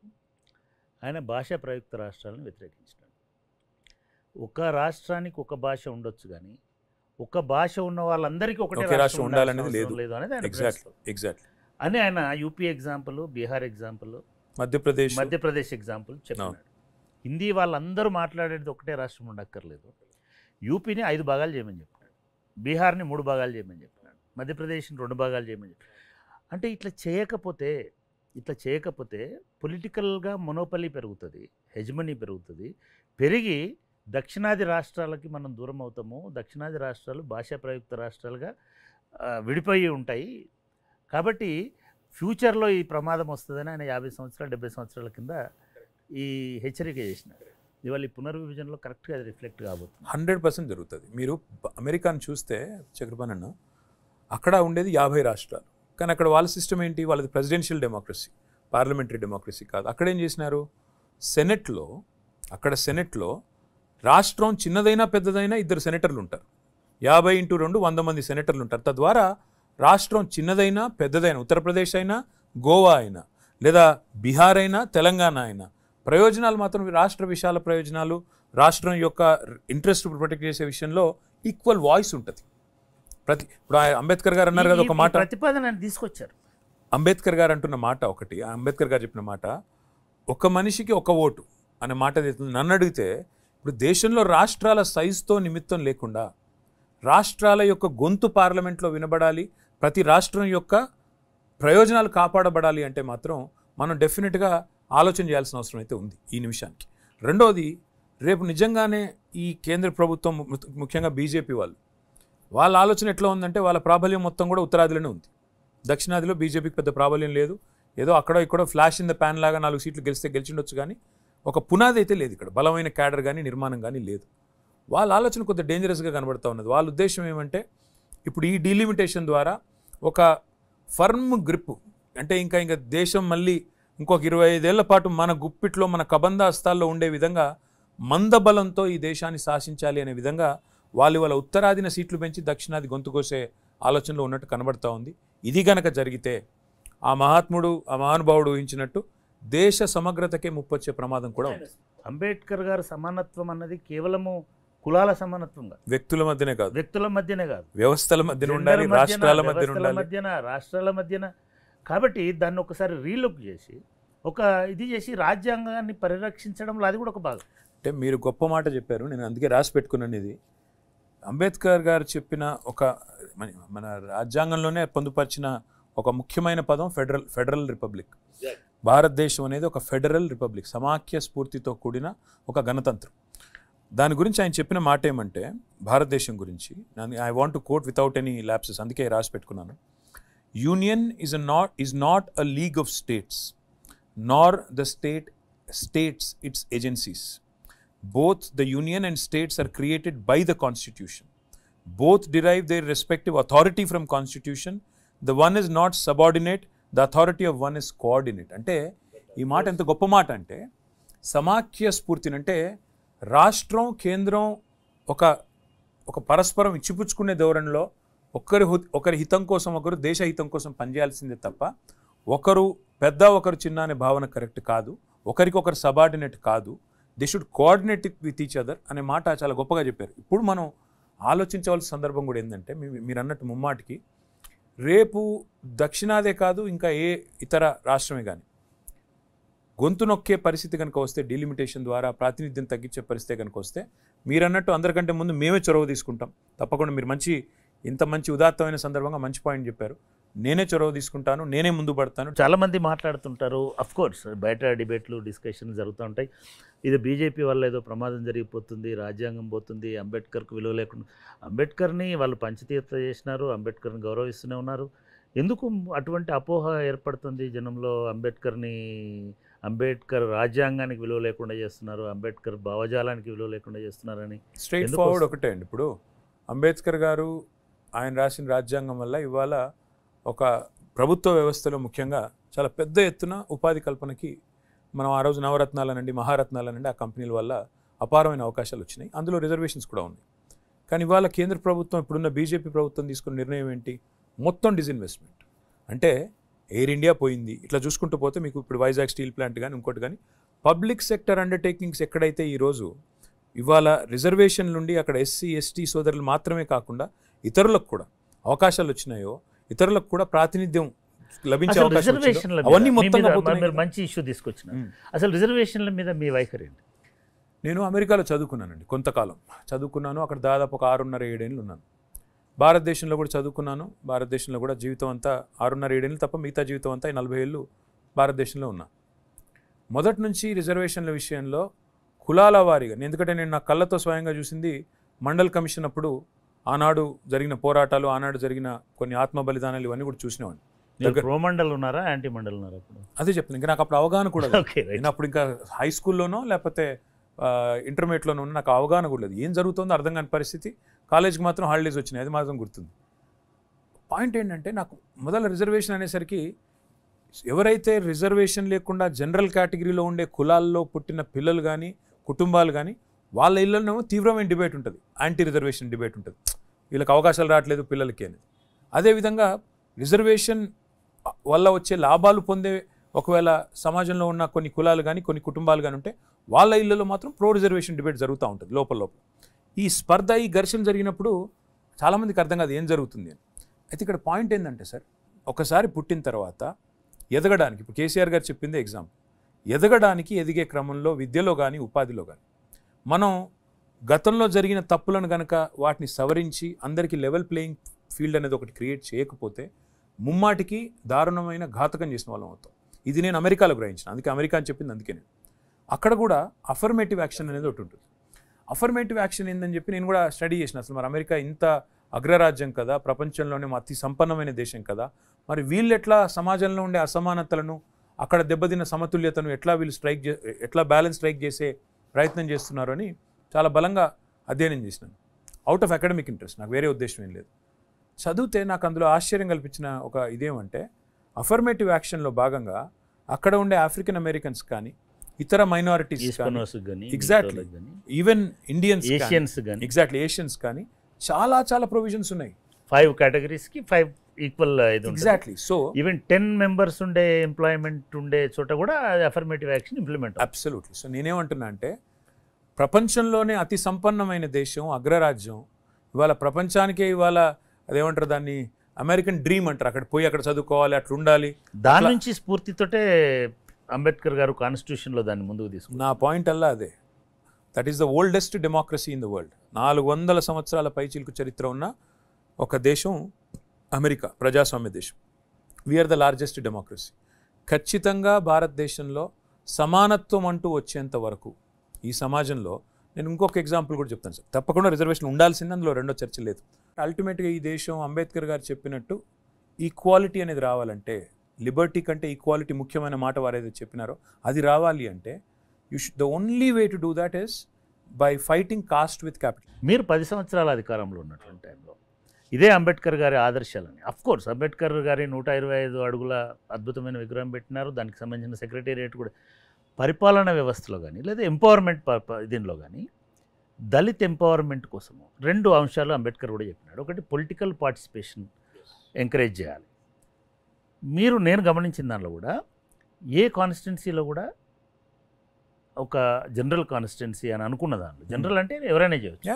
ఆయన భాషా ప్రయుక్త రాష్ట్రాలను వ్యతిరేకించినాడు. ఒక రాష్ట్రానికి ఒక భాష ఉండొచ్చు కానీ ఒక భాష ఉన్న వాళ్ళందరికీ ఒకటే రాష్ట్రం ఉండాలనేది లేదు అనేది ఎగ్జాక్ట్లీ అని ఆయన UP example, Bihar example, Madhya Pradesh example చెప్పినాడు. హిందీ వాళ్ళందరూ మాట్లాడేది ఒకటే రాష్ట్రం ఉండక్కర్లేదు. యూపీని 5 భాగాలు చేయమని చెప్పినాడు, బీహార్ని 3 భాగాలు చేయమని చెప్పినాడు, మధ్యప్రదేశ్ని 2 భాగాలు చేయమని చెప్పినాడు. అంటే ఇట్లా చేయకపోతే పొలిటికల్గా మొనోపలి పెరుగుతుంది, హెజమనీ పెరుగుతుంది. పెరిగి దక్షిణాది రాష్ట్రాలకి మనం దూరం అవుతాము. దక్షిణాది రాష్ట్రాలు భాషా ప్రయుక్త రాష్ట్రాలుగా విడిపోయి ఉంటాయి. కాబట్టి ఫ్యూచర్లో ఈ ప్రమాదం వస్తుందని ఆయన 50 సంవత్సరాలు 70 సంవత్సరాల కింద ఈ హెచ్చరిక చేసినారు. ఇవాళ ఈ పునర్విభజనలో కరెక్ట్గా అది రిఫ్లెక్ట్ కాబోతుంది. 100% జరుగుతుంది. మీరు అమెరికాను చూస్తే చక్రపాణి అన్న, అక్కడ ఉండేది 50 రాష్ట్రాలు, కానీ అక్కడ వాళ్ళ సిస్టమ్ ఏంటి? వాళ్ళది ప్రెసిడెన్షియల్ డెమోక్రసీ, పార్లమెంటరీ డెమోక్రసీ కాదు. అక్కడ ఏం చేసినారు? సెనెట్లో రాష్ట్రం చిన్నదైనా పెద్దదైనా 2 సెనేటర్లు ఉంటారు. 50x2 100 మంది సెనేటర్లు ఉంటారు. తద్వారా రాష్ట్రం చిన్నదైనా పెద్దదైనా, ఉత్తరప్రదేశ్ అయినా, గోవా అయినా, లేదా బీహార్ అయినా, తెలంగాణ అయినా, ప్రయోజనాలు మాత్రం రాష్ట్ర విశాల ప్రయోజనాలు, రాష్ట్రం యొక్క ఇంట్రెస్ట్ ప్రొటెక్ట్ చేసే విషయంలో ఈక్వల్ వాయిస్ ఉంటుంది. ఇప్పుడు అంబేద్కర్ గారు అన్నారు కదా ఒక మాట, ప్రతిపాదన తీసుకొచ్చారు. అంబేద్కర్ గారు అంటున్న మాట ఒకటి, అంబేద్కర్ గారు చెప్పిన మాట, ఒక మనిషికి ఒక ఓటు అనే మాట నన్ను అడిగితే, ఇప్పుడు దేశంలో రాష్ట్రాల సైజుతో నిమిత్తం లేకుండా రాష్ట్రాల యొక్క గొంతు పార్లమెంట్లో వినబడాలి, ప్రతి రాష్ట్రం యొక్క ప్రయోజనాలు కాపాడబడాలి అంటే మాత్రం మనం డెఫినెట్గా ఆలోచన చేయాల్సిన అవసరం అయితే ఉంది ఈ నిమిషానికి. రెండోది, రేపు నిజంగానే ఈ కేంద్ర ప్రభుత్వం ముఖ్యంగా బీజేపీ వాళ్ళ ఆలోచన ఎట్లా ఉందంటే, వాళ్ళ ప్రాబల్యం మొత్తం కూడా ఉత్తరాదిలోనే ఉంది. దక్షిణాదిలో బీజేపీకి పెద్ద ప్రాబల్యం లేదు. ఏదో అక్కడో ఇక్కడో ఫ్లాష్ ఇన్ ద ప్యాన్ లాగా 4 సీట్లు గెలిచిండొచ్చు, కానీ ఒక పునాది అయితే లేదు. ఇక్కడ బలమైన క్యాడర్ కానీ నిర్మాణం కానీ లేదు. వాళ్ళ ఆలోచన కొద్దిగా డేంజరస్గా కనబడుతూ ఉన్నది. వాళ్ళ ఉద్దేశం ఏమంటే, ఇప్పుడు ఈ డీలిమిటేషన్ ద్వారా ఒక ఫర్మ్ గ్రిప్, అంటే ఇంకా దేశం మళ్ళీ ఇంకొక 25 ఏళ్ల పాటు మన గుప్పిట్లో మన కబంధ హస్తాల్లో ఉండే విధంగా మందబలంతో ఈ దేశాన్ని శాసించాలి అనే విధంగా వాళ్ళ ఉత్తరాదిన సీట్లు పెంచి దక్షిణాది గొంతు కోసే ఆలోచనలో ఉన్నట్టు కనబడుతూ ఉంది. ఇది గనక జరిగితే ఆ మహానుభావుడు ఊహించినట్టు దేశ సమగ్రతకే ముప్పొచ్చే ప్రమాదం కూడా ఉంది. అంబేద్కర్ గారు సమానత్వం అన్నది కేవలము కులాల సమానత్వంగా, వ్యక్తుల మధ్యనే కాదు, వ్యవస్థల మధ్యన ఉండాలి, రాష్ట్రాల మధ్యన. కాబట్టి దాన్ని ఒకసారి రీలుక్ చేసి ఇది చేసి రాజ్యాంగాన్ని పరిరక్షించడంలో అది కూడా ఒక భాగం. అంటే మీరు గొప్ప మాట చెప్పారు, నేను అందుకే రాసి పెట్టుకున్నాను. ఇది అంబేద్కర్ గారు చెప్పిన మన రాజ్యాంగంలోనే పొందుపరిచిన ఒక ముఖ్యమైన పదం ఫెడరల్ రిపబ్లిక్. భారతదేశం అనేది ఒక ఫెడరల్ రిపబ్లిక్, సమాఖ్య స్ఫూర్తితో కూడిన ఒక గణతంత్రం. దాని గురించి ఆయన చెప్పిన మాట ఏమంటే, భారతదేశం గురించి I want to quote without any lapses, అందుకే రాసి పెట్టుకున్నాను. Union is not a league of states, nor the states its agencies. Both the union and states are created by the constitution. Both derive their respective authority from constitution. The one is not subordinate, the authority of one is coordinate. అంటే ఈ మాట ఎంత గొప్ప మాట అంటే, సమాఖ్య స్ఫూర్తిని అంటే రాష్ట్రం కేంద్రం ఒక పరస్పరం ఇచ్చిపుచ్చుకునే ధోరణిలో ఒకరి హితం కోసం ఒకరు దేశ హితం కోసం పనిచేయాల్సిందే తప్ప ఒకరు పెద్ద ఒకరు చిన్న అనే భావన కరెక్ట్ కాదు. ఒకరికొకరు సబార్డినేట్ కాదు. They should coordinate with each other అనే మాట చాలా గొప్పగా చెప్పారు. ఇప్పుడు మనం ఆలోచించవలసిన సందర్భం కూడా ఏంటంటే, మీరు అన్నట్టు ముమ్మాటికి రేపు దక్షిణాదే కాదు ఇంకా ఏ ఇతర రాష్ట్రమే కానీ గొంతు నొక్కే పరిస్థితి కనుక వస్తే, డీలిమిటేషన్ ద్వారా ప్రాతినిధ్యం తగ్గించే పరిస్థితి కనుక వస్తే, మీరు అన్నట్టు అందరికంటే ముందు మేమే చొరవ తీసుకుంటాం. తప్పకుండా మీరు ఇంత మంచి ఉదాత్తమైన సందర్భంగా మంచి పాయింట్ చెప్పారు. నేనే చొరవ తీసుకుంటాను, నేనే ముందు పడతాను. చాలామంది మాట్లాడుతుంటారు, అఫ్ కోర్స్ బయట డిబేట్లు డిస్కషన్లు జరుగుతూ ఉంటాయి. ఇది బీజేపీ వల్ల ఏదో ప్రమాదం జరిగిపోతుంది, రాజ్యాంగం పోతుంది, అంబేద్కర్కు విలువ లేకుండా. అంబేద్కర్ని వాళ్ళు పంచతీర్థ చేసినారు, అంబేద్కర్ని గౌరవిస్తూనే ఉన్నారు. ఎందుకు అటువంటి అపోహ ఏర్పడుతుంది జనంలో? అంబేద్కర్ రాజ్యాంగానికి విలువ లేకుండా చేస్తున్నారు, అంబేద్కర్ భావజాలానికి విలువ లేకుండా చేస్తున్నారని. స్ట్రైట్ ఫార్వర్డ్ ఒకటే అండి. ఇప్పుడు అంబేద్కర్ గారు ఆయన రాసిన రాజ్యాంగం వల్ల ఇవాళ ఒక ప్రభుత్వ వ్యవస్థలో ముఖ్యంగా చాలా పెద్ద ఎత్తున ఉపాధి కల్పనకి మనం ఆ రోజు నవరత్నాలనండి మహారత్నాలనండి ఆ కంపెనీల వల్ల అపారమైన అవకాశాలు వచ్చినాయి. అందులో రిజర్వేషన్స్ కూడా ఉన్నాయి. కానీ ఇవాళ కేంద్ర ప్రభుత్వం, ఇప్పుడున్న బీజేపీ ప్రభుత్వం తీసుకున్న నిర్ణయం ఏంటి? మొత్తం డిజిన్వెస్ట్మెంట్. అంటే ఎయిర్ ఇండియా పోయింది. ఇట్లా చూసుకుంటూ పోతే మీకు ఇప్పుడు వైజాగ్ స్టీల్ ప్లాంట్ కానీ ఇంకోటి కానీ పబ్లిక్ సెక్టర్ అండర్టేకింగ్స్ ఎక్కడైతే ఈరోజు ఇవాళ రిజర్వేషన్ నుండి అక్కడ ఎస్సీ ఎస్టీ సోదరులు మాత్రమే కాకుండా ఇతరులకు కూడా అవకాశాలు వచ్చినాయో, ఇతరులకు కూడా ప్రాతినిధ్యం లభించే అవకాశం అవన్నీ మొత్తం మంచి ఇష్యూ తీసుకొచ్చిన. అసలు రిజర్వేషన్ల మీద మీ వైఖరి ఏంటి? నేను అమెరికాలో చదువుకున్నానండి, కొంతకాలం చదువుకున్నాను. అక్కడ దాదాపు ఒక 6.5-7 ఏళ్ళు ఉన్నాను. భారతదేశంలో కూడా చదువుకున్నాను. భారతదేశంలో కూడా జీవితం అంతా 6.5-7 ఏళ్ళు తప్ప మిగతా జీవితం అంతా 40 ఏళ్ళు భారతదేశంలో ఉన్నా. మొదటి నుంచి రిజర్వేషన్ల విషయంలో కులాల వారీగా, ఎందుకంటే నేను నా కళ్ళతో స్వయంగా చూసింది మండల్ కమిషన్ అప్పుడు ఆనాడు జరిగిన పోరాటాలు, ఆనాడు జరిగిన కొన్ని ఆత్మ బలిదానాలు ఇవన్నీ కూడా చూసినామండి. ప్రో మండల్ ఉన్నారా, యాంటీ మండల్ ఉన్నారా? అప్పుడు అదే చెప్తాను. ఇంకా నాకు అప్పుడు అవగాహన కూడా నేను అప్పుడు ఇంకా హై స్కూల్లోనో లేకపోతే ఇంటర్మీడియట్లోనో నాకు అవగాహన కూడా లేదు. ఏం జరుగుతుందో అర్థం కాని పరిస్థితి. కాలేజ్కి మాత్రం హాలిడేస్ వచ్చినాయి, అది మాత్రం గుర్తుంది. పాయింట్ ఏంటంటే, నాకు మొదల రిజర్వేషన్ అనేసరికి ఎవరైతే రిజర్వేషన్ లేకుండా జనరల్ కేటగిరీలో ఉండే కులాల్లో పుట్టిన పిల్లలు కానీ కుటుంబాలు కానీ వాళ్ళ ఇళ్ళలోనేమో తీవ్రమైన డిబేట్ ఉంటుంది, యాంటీ రిజర్వేషన్ డిబేట్ ఉంటుంది. వీళ్ళకి అవకాశాలు రావట్లేదు పిల్లలకి అనేది. అదేవిధంగా రిజర్వేషన్ వల్ల వచ్చే లాభాలు పొందే ఒకవేళ సమాజంలో ఉన్న కొన్ని కులాలు కానీ కొన్ని కుటుంబాలు కానీ ఉంటే వాళ్ళ ఇళ్లలో మాత్రం ప్రో రిజర్వేషన్ డిబేట్ జరుగుతూ ఉంటుంది లోపల. ఈ స్పర్ధ ఈ ఘర్షణ జరిగినప్పుడు చాలామందికి అర్థం కాదు ఏం జరుగుతుంది అని. అయితే ఇక్కడ పాయింట్ ఏంటంటే సార్, ఒకసారి పుట్టిన తర్వాత ఎదగడానికి, ఇప్పుడు కేసీఆర్ గారు చెప్పింది ఎగ్జాంపుల్, ఎదగడానికి ఎదిగే క్రమంలో విద్యలో కానీ ఉపాధిలో కానీ మనం గతంలో జరిగిన తప్పులను కనుక వాటిని సవరించి అందరికీ లెవెల్ ప్లేయింగ్ ఫీల్డ్ అనేది ఒకటి క్రియేట్ చేయకపోతే ముమ్మాటికి దారుణమైన ఘాతకం చేసిన వాళ్ళం అవుతాం. ఇది నేను అమెరికాలో గ్రహించిన, అందుకే అమెరికా అని చెప్పింది అందుకే నేను. అక్కడ కూడా అఫర్మేటివ్ యాక్షన్ అనేది ఒకటి ఉంటుంది. అఫర్మేటివ్ యాక్షన్ ఏందని చెప్పి నేను కూడా స్టడీ చేసిన. అసలు మరి అమెరికా ఇంత అగ్రరాజ్యం కదా, ప్రపంచంలోనే అతి సంపన్నమైన దేశం కదా, మరి వీళ్ళు ఎట్లా సమాజంలో ఉండే అసమానతలను, అక్కడ దెబ్బతిన్న సమతుల్యతను ఎట్లా వీళ్ళు ఎట్లా బ్యాలెన్స్ స్ట్రైక్ చేసే ప్రయత్నం చేస్తున్నారు అని చాలా బలంగా అధ్యయనం చేసినాను. అవుట్ ఆఫ్ అకాడమిక్ ఇంట్రెస్ట్, నాకు వేరే ఉద్దేశం ఏం లేదు. చదివితే నాకు అందులో ఆశ్చర్యం కల్పించిన ఒక ఇదేమంటే, అఫర్మేటివ్ యాక్షన్లో భాగంగా అక్కడ ఉండే ఆఫ్రికన్ అమెరికన్స్ కానీ ఇతర మైనారిటీస్ కానీ, exactly even Indians, exactly Asians కానీ చాలా చాలా ప్రొవిజన్స్ ఉన్నాయి. 5 కేటగిరీస్కి 5 equal. Exactly. So even 10 members ఉండే ఎంప్లాయ్మెంట్ ఉండే చోట కూడా affirmative action implement. Absolutely. So నేనేమంటున్నా అంటే, ప్రపంచంలోనే అతి సంపన్నమైన దేశం, అగ్రరాజ్యం, ఇవాళ ప్రపంచానికే ఇవాళ అదేమంటారు దాన్ని, అమెరికన్ డ్రీమ్ అంటారు, అక్కడ పోయి అక్కడ చదువుకోవాలి, అట్లా ఉండాలి. దాని నుంచి స్ఫూర్తితోటే అంబేద్కర్ గారు కాన్స్టిట్యూషన్లో దాన్ని ముందుకు తీసుకున్నారు. నా పాయింట్ అల్లా అదే. That is the oldest democracy in the world. 400 సంవత్సరాల పైచిలుకు చరిత్ర ఉన్న ఒక దేశం అమెరికా, ప్రజాస్వామ్య దేశం. We are the largest democracy. ఖచ్చితంగా భారతదేశంలో సమానత్వం అంటూ వచ్చేంత వరకు ఈ సమాజంలో, నేను ఇంకొక ఎగ్జాంపుల్ కూడా చెప్తాను సార్, తప్పకుండా రిజర్వేషన్ ఉండాల్సింది, అందులో రెండో చర్చ లేదు. అల్టిమేట్గా ఈ దేశం అంబేద్కర్ గారు చెప్పినట్టు ఈక్వాలిటీ అనేది రావాలంటే, లిబర్టీ కంటే ఈక్వాలిటీ ముఖ్యమైన మాట వారు ఏదైతే చెప్పినారో అది రావాలి అంటే, the only way to do that is by fighting caste with capital. మీరు 10 సంవత్సరాల అధికారంలో ఉన్నటువంటి టైంలో ఇదే అంబేద్కర్ గారి ఆదర్శాలని, అఫ్కోర్స్ అంబేద్కర్ గారి 125 అడుగుల అద్భుతమైన విగ్రహం పెట్టినారు, దానికి సంబంధించిన సెక్రటేరియట్ కూడా. పరిపాలనా వ్యవస్థలో కానీ లేదా ఎంపవర్మెంట్ దీనిలో కానీ దళిత్ ఎంపవర్మెంట్ కోసము 2 అంశాలు అంబేద్కర్ కూడా చెప్పినాడు. ఒకటి పొలిటికల్ పార్టిసిపేషన్ ఎంకరేజ్ చేయాలి. నేను గమనించిన దానిలో కూడా ఏ కాన్స్టిట్యున్సీలో కూడా ఒక జనరల్ కాన్స్టిట్యున్సీ అని అనుకున్న దానిలో, జనరల్ అంటే ఎవరైనా చేయవచ్చు,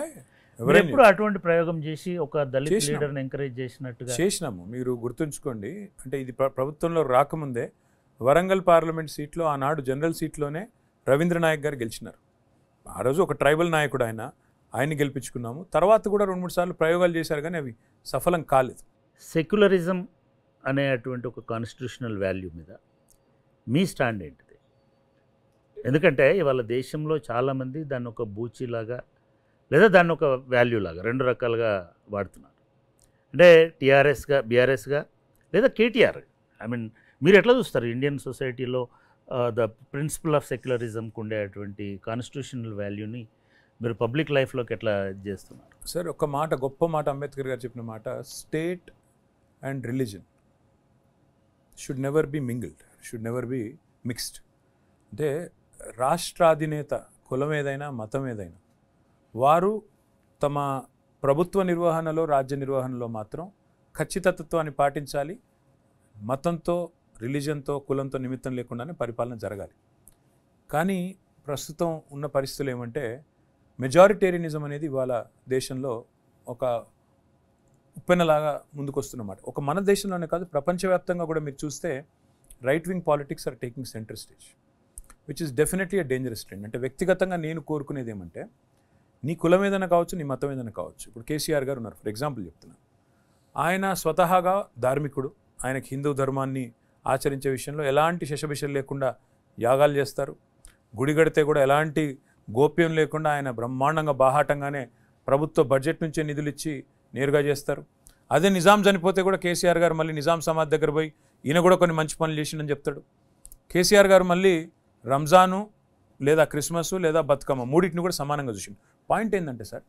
ఎప్పుడు అటువంటి ప్రయోగం చేసి ఒక దళిత లీడర్ని ఎంకరేజ్ చేసినట్టుగా చేసినాము. మీరు గుర్తుంచుకోండి, అంటే ఇది ప్రభుత్వంలో రాకముందే వరంగల్ పార్లమెంట్ సీట్లో ఆనాడు జనరల్ సీట్లోనే రవీంద్ర నాయక్ గారు గెలిచినారు. ఆ రోజు ఒక ట్రైబల్ నాయకుడు ఆయన్ని గెలిపించుకున్నాము. తర్వాత కూడా 2-3 సార్లు ప్రయోగాలు చేశారు కానీ అవి సఫలం కాలేదు. సెక్యులరిజం అనేటువంటి ఒక కాన్స్టిట్యూషనల్ వాల్యూ మీద మీ స్టాండ్ ఏంటిది? ఎందుకంటే ఇవాళ దేశంలో చాలామంది దాన్ని ఒక బూచీలాగా లేదా దాన్ని ఒక వాల్యూ లాగా 2 రకాలుగా వాడుతున్నారు. అంటే టీఆర్ఎస్గా, బీఆర్ఎస్గా లేదా కేటీఆర్. ఐ మీన్ మీరు ఎట్లా చూస్తారు ఇండియన్ సొసైటీలో ద ప్రిన్సిపల్ ఆఫ్ సెక్యులరిజంకి ఉండేటువంటి కాన్స్టిట్యూషనల్ వాల్యూని మీరు పబ్లిక్ లైఫ్లోకి ఎట్లా చేస్తున్నారు? సార్, ఒక మాట, గొప్ప మాట అంబేద్కర్ గారు చెప్పిన మాట, state and religion should never be mingled, should never be mixed. అంటే రాష్ట్రాధినేత కులం ఏదైనా మతం ఏదైనా వారు తమ ప్రభుత్వ నిర్వహణలో, రాజ్య నిర్వహణలో మాత్రం ఖచ్చితత్వాన్ని పాటించాలి. మతంతో, రిలీజన్తో, కులంతో నిమిత్తం లేకుండానే పరిపాలన జరగాలి. కానీ ప్రస్తుతం ఉన్న పరిస్థితులు ఏమంటే, మెజారిటేరియనిజం అనేది ఇవాళ దేశంలో ఒక ఉప్పెనలాగా ముందుకొస్తున్నమాట. ఒక మన దేశంలోనే కాదు, ప్రపంచవ్యాప్తంగా కూడా మీరు చూస్తే right wing politics are taking centre stage, which is definitely a dangerous trend. అంటే వ్యక్తిగతంగా నేను కోరుకునేది ఏమంటే, నీ కులం ఏదైనా కావచ్చు, నీ మతం ఏదైనా కావచ్చు. ఇప్పుడు కేసీఆర్ గారు ఉన్నారు, ఫర్ ఎగ్జాంపుల్ చెప్తున్నాను. ఆయన స్వతహాగా ధార్మికుడు, ఆయనకు హిందూ ధర్మాన్ని ఆచరించే విషయంలో ఎలాంటి శశబిషలు లేకుండా యాగాలు చేస్తారు. గుడి గడితే కూడా ఎలాంటి గోప్యం లేకుండా ఆయన బ్రహ్మాండంగా బాహాటంగానే ప్రభుత్వ బడ్జెట్ నుంచే నిధులు ఇచ్చి నేరుగా చేస్తారు. అదే నిజాం చనిపోతే కూడా కేసీఆర్ గారు మళ్ళీ నిజాం సమాధి దగ్గర పోయి ఈయన కూడా కొన్ని మంచి పనులు చేసిండని చెప్తాడు. కేసీఆర్ గారు మళ్ళీ రంజాను లేదా క్రిస్మస్ లేదా బతుకమ్మ మూడింటిని కూడా సమానంగా చూసిండు. పాయింట్ ఏంటంటే సార్,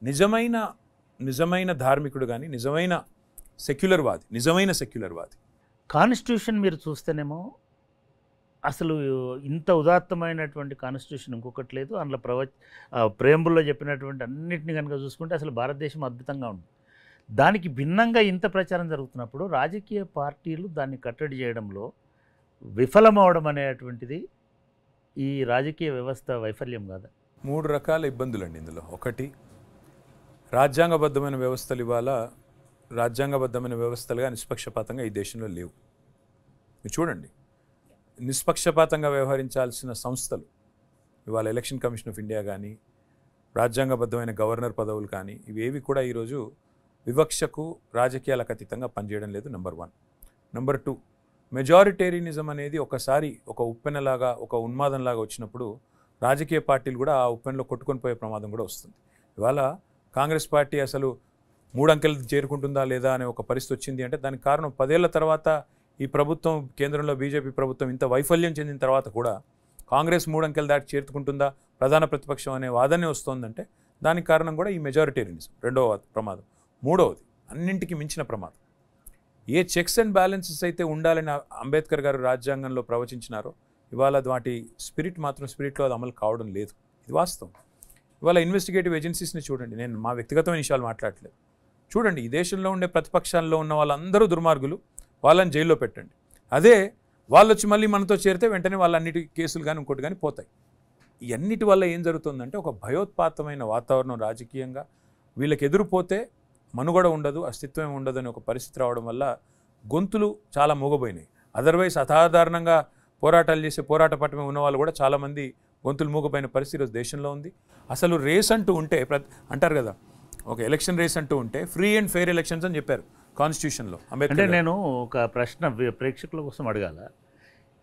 నిజమైన ధార్మికుడు కానీ, నిజమైన సెక్యులర్వాది కాన్స్టిట్యూషన్ మీరు చూస్తేనేమో అసలు ఇంత ఉదాత్తమైనటువంటి కాన్స్టిట్యూషన్ ఇంకొకటి లేదు. అందులో ప్రేంబుల్లో చెప్పినటువంటి అన్నింటినీ కనుక చూసుకుంటే అసలు భారతదేశం అద్భుతంగా ఉంది. దానికి భిన్నంగా ఇంత ప్రచారం జరుగుతున్నప్పుడు రాజకీయ పార్టీలు దాన్ని కట్టడి చేయడంలో విఫలమవడం అనేటువంటిది ఈ రాజకీయ వ్యవస్థ వైఫల్యం కాదా? 3 రకాల ఇబ్బందులండి ఇందులో. ఒకటి, రాజ్యాంగబద్ధమైన వ్యవస్థలు ఇవాళ రాజ్యాంగబద్ధమైన వ్యవస్థలుగా నిష్పక్షపాతంగా ఈ దేశంలో లేవు. మీరు చూడండి, నిష్పక్షపాతంగా వ్యవహరించాల్సిన సంస్థలు ఇవాళ ఎలక్షన్ కమిషన్ ఆఫ్ ఇండియా కానీ, రాజ్యాంగబద్ధమైన గవర్నర్ పదవులు కానీ, ఇవేవి కూడా ఈరోజు వివక్షకు రాజకీయాలకు అతీతంగా పనిచేయడం లేదు. నెంబర్ 1. నెంబర్ 2, మెజారిటేరియనిజం అనేది ఒకసారి ఒక ఉప్పెనలాగా, ఒక ఉన్మాదంలాగా వచ్చినప్పుడు రాజకీయ పార్టీలు కూడా ఆ ఉప్పెనలో కొట్టుకొని పోయే ప్రమాదం కూడా వస్తుంది. ఇవాళ కాంగ్రెస్ పార్టీ అసలు 3 అంకెలు చేరుకుంటుందా లేదా అనే ఒక పరిస్థితి వచ్చింది అంటే దానికి కారణం 10 ఏళ్ల తర్వాత ఈ ప్రభుత్వం, కేంద్రంలో బీజేపీ ప్రభుత్వం ఇంత వైఫల్యం చెందిన తర్వాత కూడా కాంగ్రెస్ 3 అంకెలు దాటి చేరుకుంటుందా ప్రధాన ప్రతిపక్షం అనే వాదనే వస్తోందంటే దానికి కారణం కూడా ఈ మెజారిటేరియనిజం. రెండవ ప్రమాదం. మూడవది, అన్నింటికి మించిన ప్రమాదం, ఏ చెక్స్ అండ్ బ్యాలెన్సెస్ అయితే ఉండాలని అంబేద్కర్ గారు రాజ్యాంగంలో ప్రవచించినారో ఇవాళ వాటి స్పిరిట్ మాత్రం స్పిరిట్లో అది అమలు కావడం లేదు. ఇది వాస్తవం. ఇవాళ ఇన్వెస్టిగేటివ్ ఏజెన్సీస్ని చూడండి, నేను మా వ్యక్తిగతమైన విషయాలు మాట్లాడలేదు. చూడండి, ఈ దేశంలో ఉండే ప్రతిపక్షాల్లో ఉన్న వాళ్ళందరూ దుర్మార్గులు, వాళ్ళని జైల్లో పెట్టండి. అదే వాళ్ళు వచ్చి మళ్ళీ మనతో చేరితే వెంటనే వాళ్ళన్నిటి కేసులు కానీ ఇంకోటి కానీ పోతాయి. ఈ అన్నిటి వల్ల ఏం జరుగుతుందంటే ఒక భయోత్పాతమైన వాతావరణం రాజకీయంగా, వీళ్ళకి ఎదురుపోతే మనుగడ ఉండదు, అస్తిత్వం ఉండదు అనే ఒక పరిస్థితి రావడం వల్ల గొంతులు చాలా మూగపోయినాయి. అదర్వైజ్ అసాధారణంగా పోరాటాలు చేసే పోరాట పట్టమే ఉన్న వాళ్ళు కూడా చాలామంది గొంతులు మూగపోయిన పరిస్థితి ఈరోజు దేశంలో ఉంది. అసలు రేస్ అంటూ ఉంటే అంటారు కదా, ఒక ఎలక్షన్ రేస్ అంటూ ఉంటే ఫ్రీ అండ్ ఫెయిర్ ఎలక్షన్స్ అని చెప్పారు కాన్స్టిట్యూషన్లో అంబేద్కర్. అంటే నేను ఒక ప్రశ్న ప్రేక్షకుల కోసం అడగాల.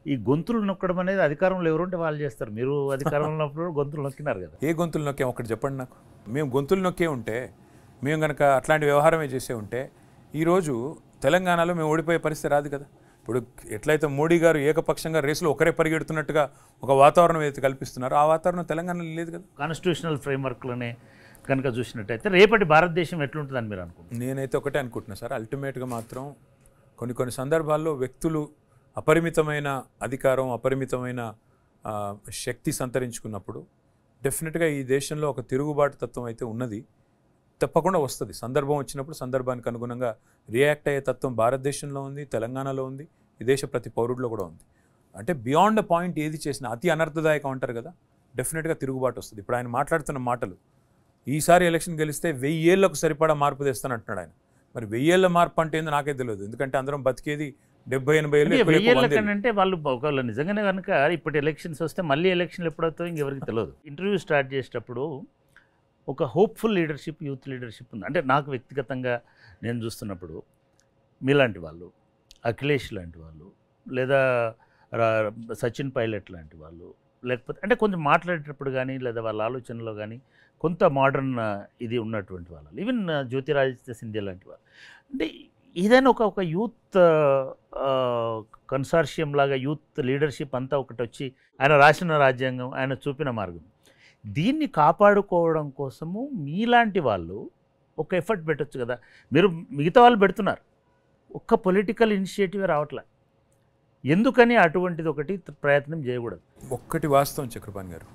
ఈ గొంతులు నొక్కడం అనేది అధికారంలో ఎవరుంటే వాళ్ళు చేస్తారు. మీరు అధికారంలో ఉన్నప్పుడు గొంతులు నొక్కినారు కదా. ఏ గొంతులు నొక్కాం ఒకటి చెప్పండి నాకు. మేము గొంతులు నొక్కే ఉంటే, మేము కనుక అట్లాంటి వ్యవహారమే చేసే ఉంటే ఈరోజు తెలంగాణలో మేము ఓడిపోయే పరిస్థితి రాదు కదా. ఇప్పుడు ఎట్లయితే మోడీ గారు ఏకపక్షంగా రేసులో ఒకరే పరిగెడుతున్నట్టుగా ఒక వాతావరణం ఏదైతే కల్పిస్తున్నారో ఆ వాతావరణం తెలంగాణలో లేదు కదా. కాన్స్టిట్యూషనల్ ఫ్రేమ్వర్క్లోనే కనుక చూసినట్టయితే రేపటి భారతదేశం ఎట్లుంటుందని మీరు అనుకుంటున్నారు? నేనైతే ఒకటే అనుకుంటున్నాను సార్, అల్టిమేట్గా మాత్రం కొన్ని సందర్భాల్లో వ్యక్తులు అపరిమితమైన అధికారం, అపరిమితమైన శక్తి సంతరించుకున్నప్పుడు డెఫినెట్గా ఈ దేశంలో ఒక తిరుగుబాటు తత్వం అయితే ఉన్నది, తప్పకుండా వస్తుంది. సందర్భం వచ్చినప్పుడు సందర్భానికి అనుగుణంగా రియాక్ట్ అయ్యే తత్వం భారతదేశంలో ఉంది, తెలంగాణలో ఉంది, ఈ దేశ ప్రతి పౌరుడిలో కూడా ఉంది. అంటే బియాండ్ ద పాయింట్ ఏది చేసినా అతి అనర్థదాయకం అంటారు కదా, డెఫినెట్గా తిరుగుబాటు వస్తుంది. ఇప్పుడు ఆయన మాట్లాడుతున్న మాటలు, ఈసారి ఎలక్షన్ గెలిస్తే 1000 ఏళ్లకు సరిపడా మార్పు తెస్తాను అంటున్నాడు ఆయన. మరి 1000 ఏళ్ల మార్పు అంటే ఏందో నాకే తెలియదు, ఎందుకంటే అందరం బతికేది 70-80 ఏళ్ళు. 1000 ఏళ్ళ కంటే వాళ్ళు ఒకవేళ నిజంగానే కనుక ఇప్పుడు ఎలక్షన్స్ వస్తే మళ్ళీ ఎలక్షన్లు ఎప్పుడవుతాయో ఇంకెవరికి తెలియదు. ఇంటర్వ్యూ స్టార్ట్ చేసేటప్పుడు ఒక హోప్ఫుల్ లీడర్షిప్, యూత్ లీడర్షిప్ ఉంది. అంటే నాకు వ్యక్తిగతంగా నేను చూస్తున్నప్పుడు మీలాంటి వాళ్ళు, అఖిలేష్ లాంటి వాళ్ళు, లేదా సచిన్ పైలట్ లాంటి వాళ్ళు, లేకపోతే అంటే కొంచెం మాట్లాడేటప్పుడు కానీ లేదా వాళ్ళ ఆలోచనలో కానీ కొంత మోడర్న్ ఇది ఉన్నటువంటి వాళ్ళు, ఈవెన్ జ్యోతిరాదిత్య సింధియా లాంటి వాళ్ళు. అంటే ఏదైనా ఒక యూత్ కన్సార్షియం లాగా యూత్ లీడర్షిప్ అంతా ఒకటి వచ్చి ఆయన రాసిన రాజ్యాంగం, ఆయన చూపిన మార్గం, దీన్ని కాపాడుకోవడం కోసము మీలాంటి వాళ్ళు ఒక ఎఫర్ట్ పెట్టచ్చు కదా. మీరు మిగతా వాళ్ళు పెడుతున్నారు, ఒక్క పొలిటికల్ ఇనిషియేటివ్ రావట్లే, ఎందుకని అటువంటిది ఒకటి ప్రయత్నం చేయకూడదు? ఒక్కటి వాస్తవం చక్రపాణి గారు,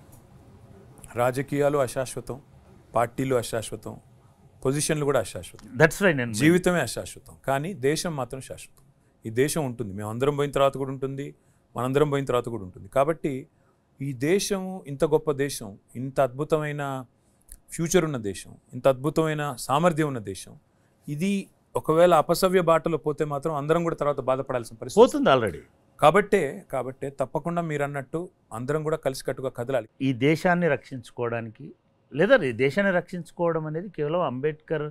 రాజకీయాలు అశాశ్వతం, పార్టీలు అశాశ్వతం, పొజిషన్లు కూడా అశాశ్వతం, దట్స్ వై నేను జీవితమే అశాశ్వతం, కానీ దేశం మాత్రం శాశ్వతం. ఈ దేశం ఉంటుంది, మేము అందరం పోయిన తర్వాత కూడా ఉంటుంది, మనందరం పోయిన తర్వాత కూడా ఉంటుంది. కాబట్టి ఈ దేశం ఇంత గొప్ప దేశం, ఇంత అద్భుతమైన ఫ్యూచర్ ఉన్న దేశం, ఇంత అద్భుతమైన సామర్థ్యం ఉన్న దేశం, ఇది ఒకవేళ అపసవ్య బాటలో పోతే మాత్రం అందరం కూడా తర్వాత బాధపడాల్సిన పరిస్థితి పోతుంది ఆల్రెడీ. కాబట్టే తప్పకుండా మీరు అన్నట్టు అందరం కూడా కలిసికట్టుగా కదలాలి. ఈ దేశాన్ని రక్షించుకోవడానికి, లేదా ఈ దేశాన్ని రక్షించుకోవడం అనేది కేవలం అంబేద్కర్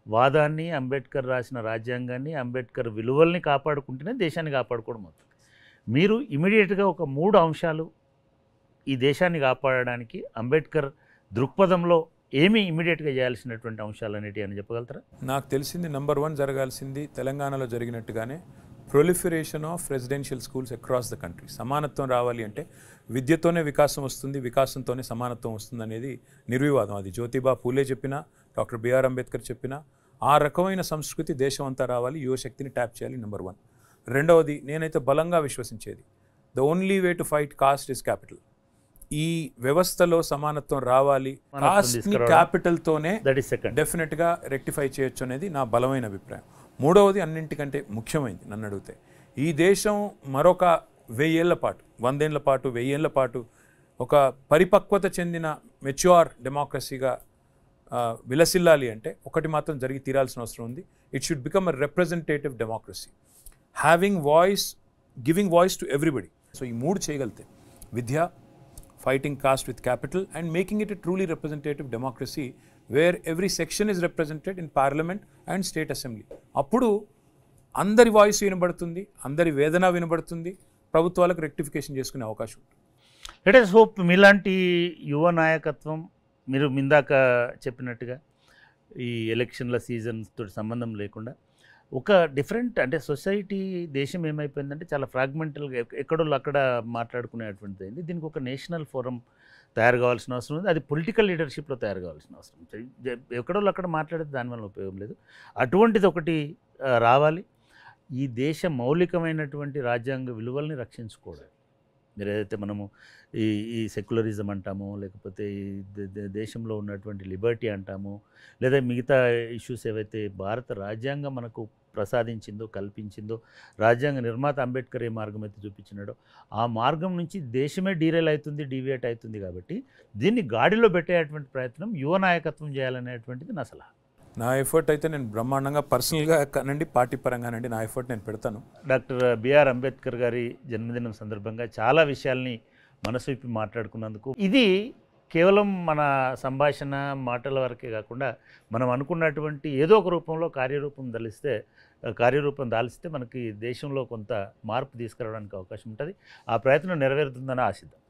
వాదాన్ని, అంబేద్కర్ రాసిన రాజ్యాంగాన్ని, అంబేద్కర్ విలువల్ని కాపాడుకుంటేనే దేశాన్ని కాపాడుకోవడం అవుతుంది. మీరు ఇమీడియట్గా ఒక 3 అంశాలు ఈ దేశాన్ని కాపాడడానికి అంబేద్కర్ దృక్పథంలో ఏమి ఇమీడియట్గా చేయాల్సినటువంటి అంశాలు అనేటివి అని చెప్పగలుగుతారా? నాకు తెలిసింది నెంబర్ 1 జరగాల్సింది తెలంగాణలో జరిగినట్టుగానే proliferation of residential schools across the country. సమానత్వం రావాలి అంటే విద్యతోనే వికాసం వస్తుంది, వికాసంతోనే సమానత్వం వస్తుంది అనేది నిర్వివాదం. అది జ్యోతిబా పూలే చెప్పినా, డాక్టర్ బిఆర్ అంబేద్కర్ చెప్పినా, ఆ రకమైన సంస్కృతి దేశం అంతా రావాలి, యువశక్తిని ట్యాప్ చేయాలి. నెంబర్ 1. రెండవది, నేనైతే బలంగా విశ్వసించేది, the only way to fight caste is capital. ఈ వ్యవస్థలో సమానత్వం రావాలి, కాస్ట్ని క్యాపిటల్తోనే డెఫినెట్గా రెక్టిఫై చేయొచ్చు అనేది నా బలమైన అభిప్రాయం. మూడవది, అన్నింటికంటే ముఖ్యమైనది నన్ను అడిగితే, ఈ దేశం మరొక 1000 ఏళ్ల పాటు 100 ఏళ్ల పాటు 1000 ఏళ్ల పాటు ఒక పరిపక్వత చెందిన మెచ్యూర్ డెమోక్రసీగా విలసిల్లాలి అంటే ఒకటి మాత్రం జరిగి తీరాల్సిన అవసరం ఉంది. It should become a representative democracy, having voice, giving voice to everybody. So ఈ 3 చేయగలితే విద్య, fighting caste with capital and making it a truly representative democracy where every section is represented in parliament and state assembly. అప్పుడు అందరి వాయిస్ వినబడుతుంది, అందరి వేదన వినబడుతుంది, ప్రభుత్వాలకు రెక్టిఫికేషన్ చేసుకునే అవకాశం ఉంటుంది. లెట్ us హోప్ మీలాంటి యువ నాయకత్వం, మీరు ఇందాక చెప్పినట్టుగా ఈ ఎలక్షన్ల సీజన్స్ తోటి సంబంధం లేకుండా ఒక డిఫరెంట్ అంటే సొసైటీ, దేశం ఏమైపోయిందంటే చాలా ఫ్రాగ్మెంటల్గా ఎక్కడో అక్కడ మాట్లాడుకునేటువంటిది అయింది. దీనికి ఒక నేషనల్ ఫోరం తయారు కావాల్సిన అవసరం ఉంది. అది పొలిటికల్ లీడర్షిప్లో తయారు కావాల్సిన అవసరం ఉంది. ఎక్కడో అక్కడ మాట్లాడితే దానివల్ల ఉపయోగం లేదు. అటువంటిది ఒకటి రావాలి. ఈ దేశ మౌలికమైనటువంటి రాజ్యాంగ విలువల్ని రక్షించుకోవడం, మీరు ఏదైతే మనము ఈ సెక్యులరిజం అంటామో, లేకపోతే ఈ దేశంలో ఉన్నటువంటి లిబర్టీ అంటామో, లేదా మిగతా ఇష్యూస్ ఏవైతే భారత రాజ్యాంగం మనకు ప్రసాదించిందో, కల్పించిందో, రాజ్యాంగ నిర్మాత అంబేద్కర్ ఏ మార్గం అయితే చూపించినాడో ఆ మార్గం నుంచి దేశమే డీవియేట్ అవుతుంది. కాబట్టి దీన్ని గాడిలో పెట్టేటువంటి ప్రయత్నం యువ నాయకత్వం చేయాలనేటువంటిది నా సలహా. నా ఎఫర్ట్ అయితే నేను బ్రహ్మాండంగా పర్సనల్గా కానండి, పార్టీ పరంగానండి, నా ఎఫర్ట్ నేను పెడతాను. డాక్టర్ బిఆర్ అంబేద్కర్ గారి జన్మదినం సందర్భంగా చాలా విషయాల్ని మనసు విప్పి మాట్లాడుకున్నందుకు, ఇది కేవలం మన సంభాషణ మాటల వరకే కాకుండా మనం అనుకున్నటువంటి ఏదో ఒక రూపంలో కార్యరూపం దాల్చితే మనకి దేశంలో కొంత మార్పు తీసుకురావడానికి అవకాశం ఉంటుంది. ఆ ప్రయత్నం నెరవేరుతుందని ఆశిద్దాం.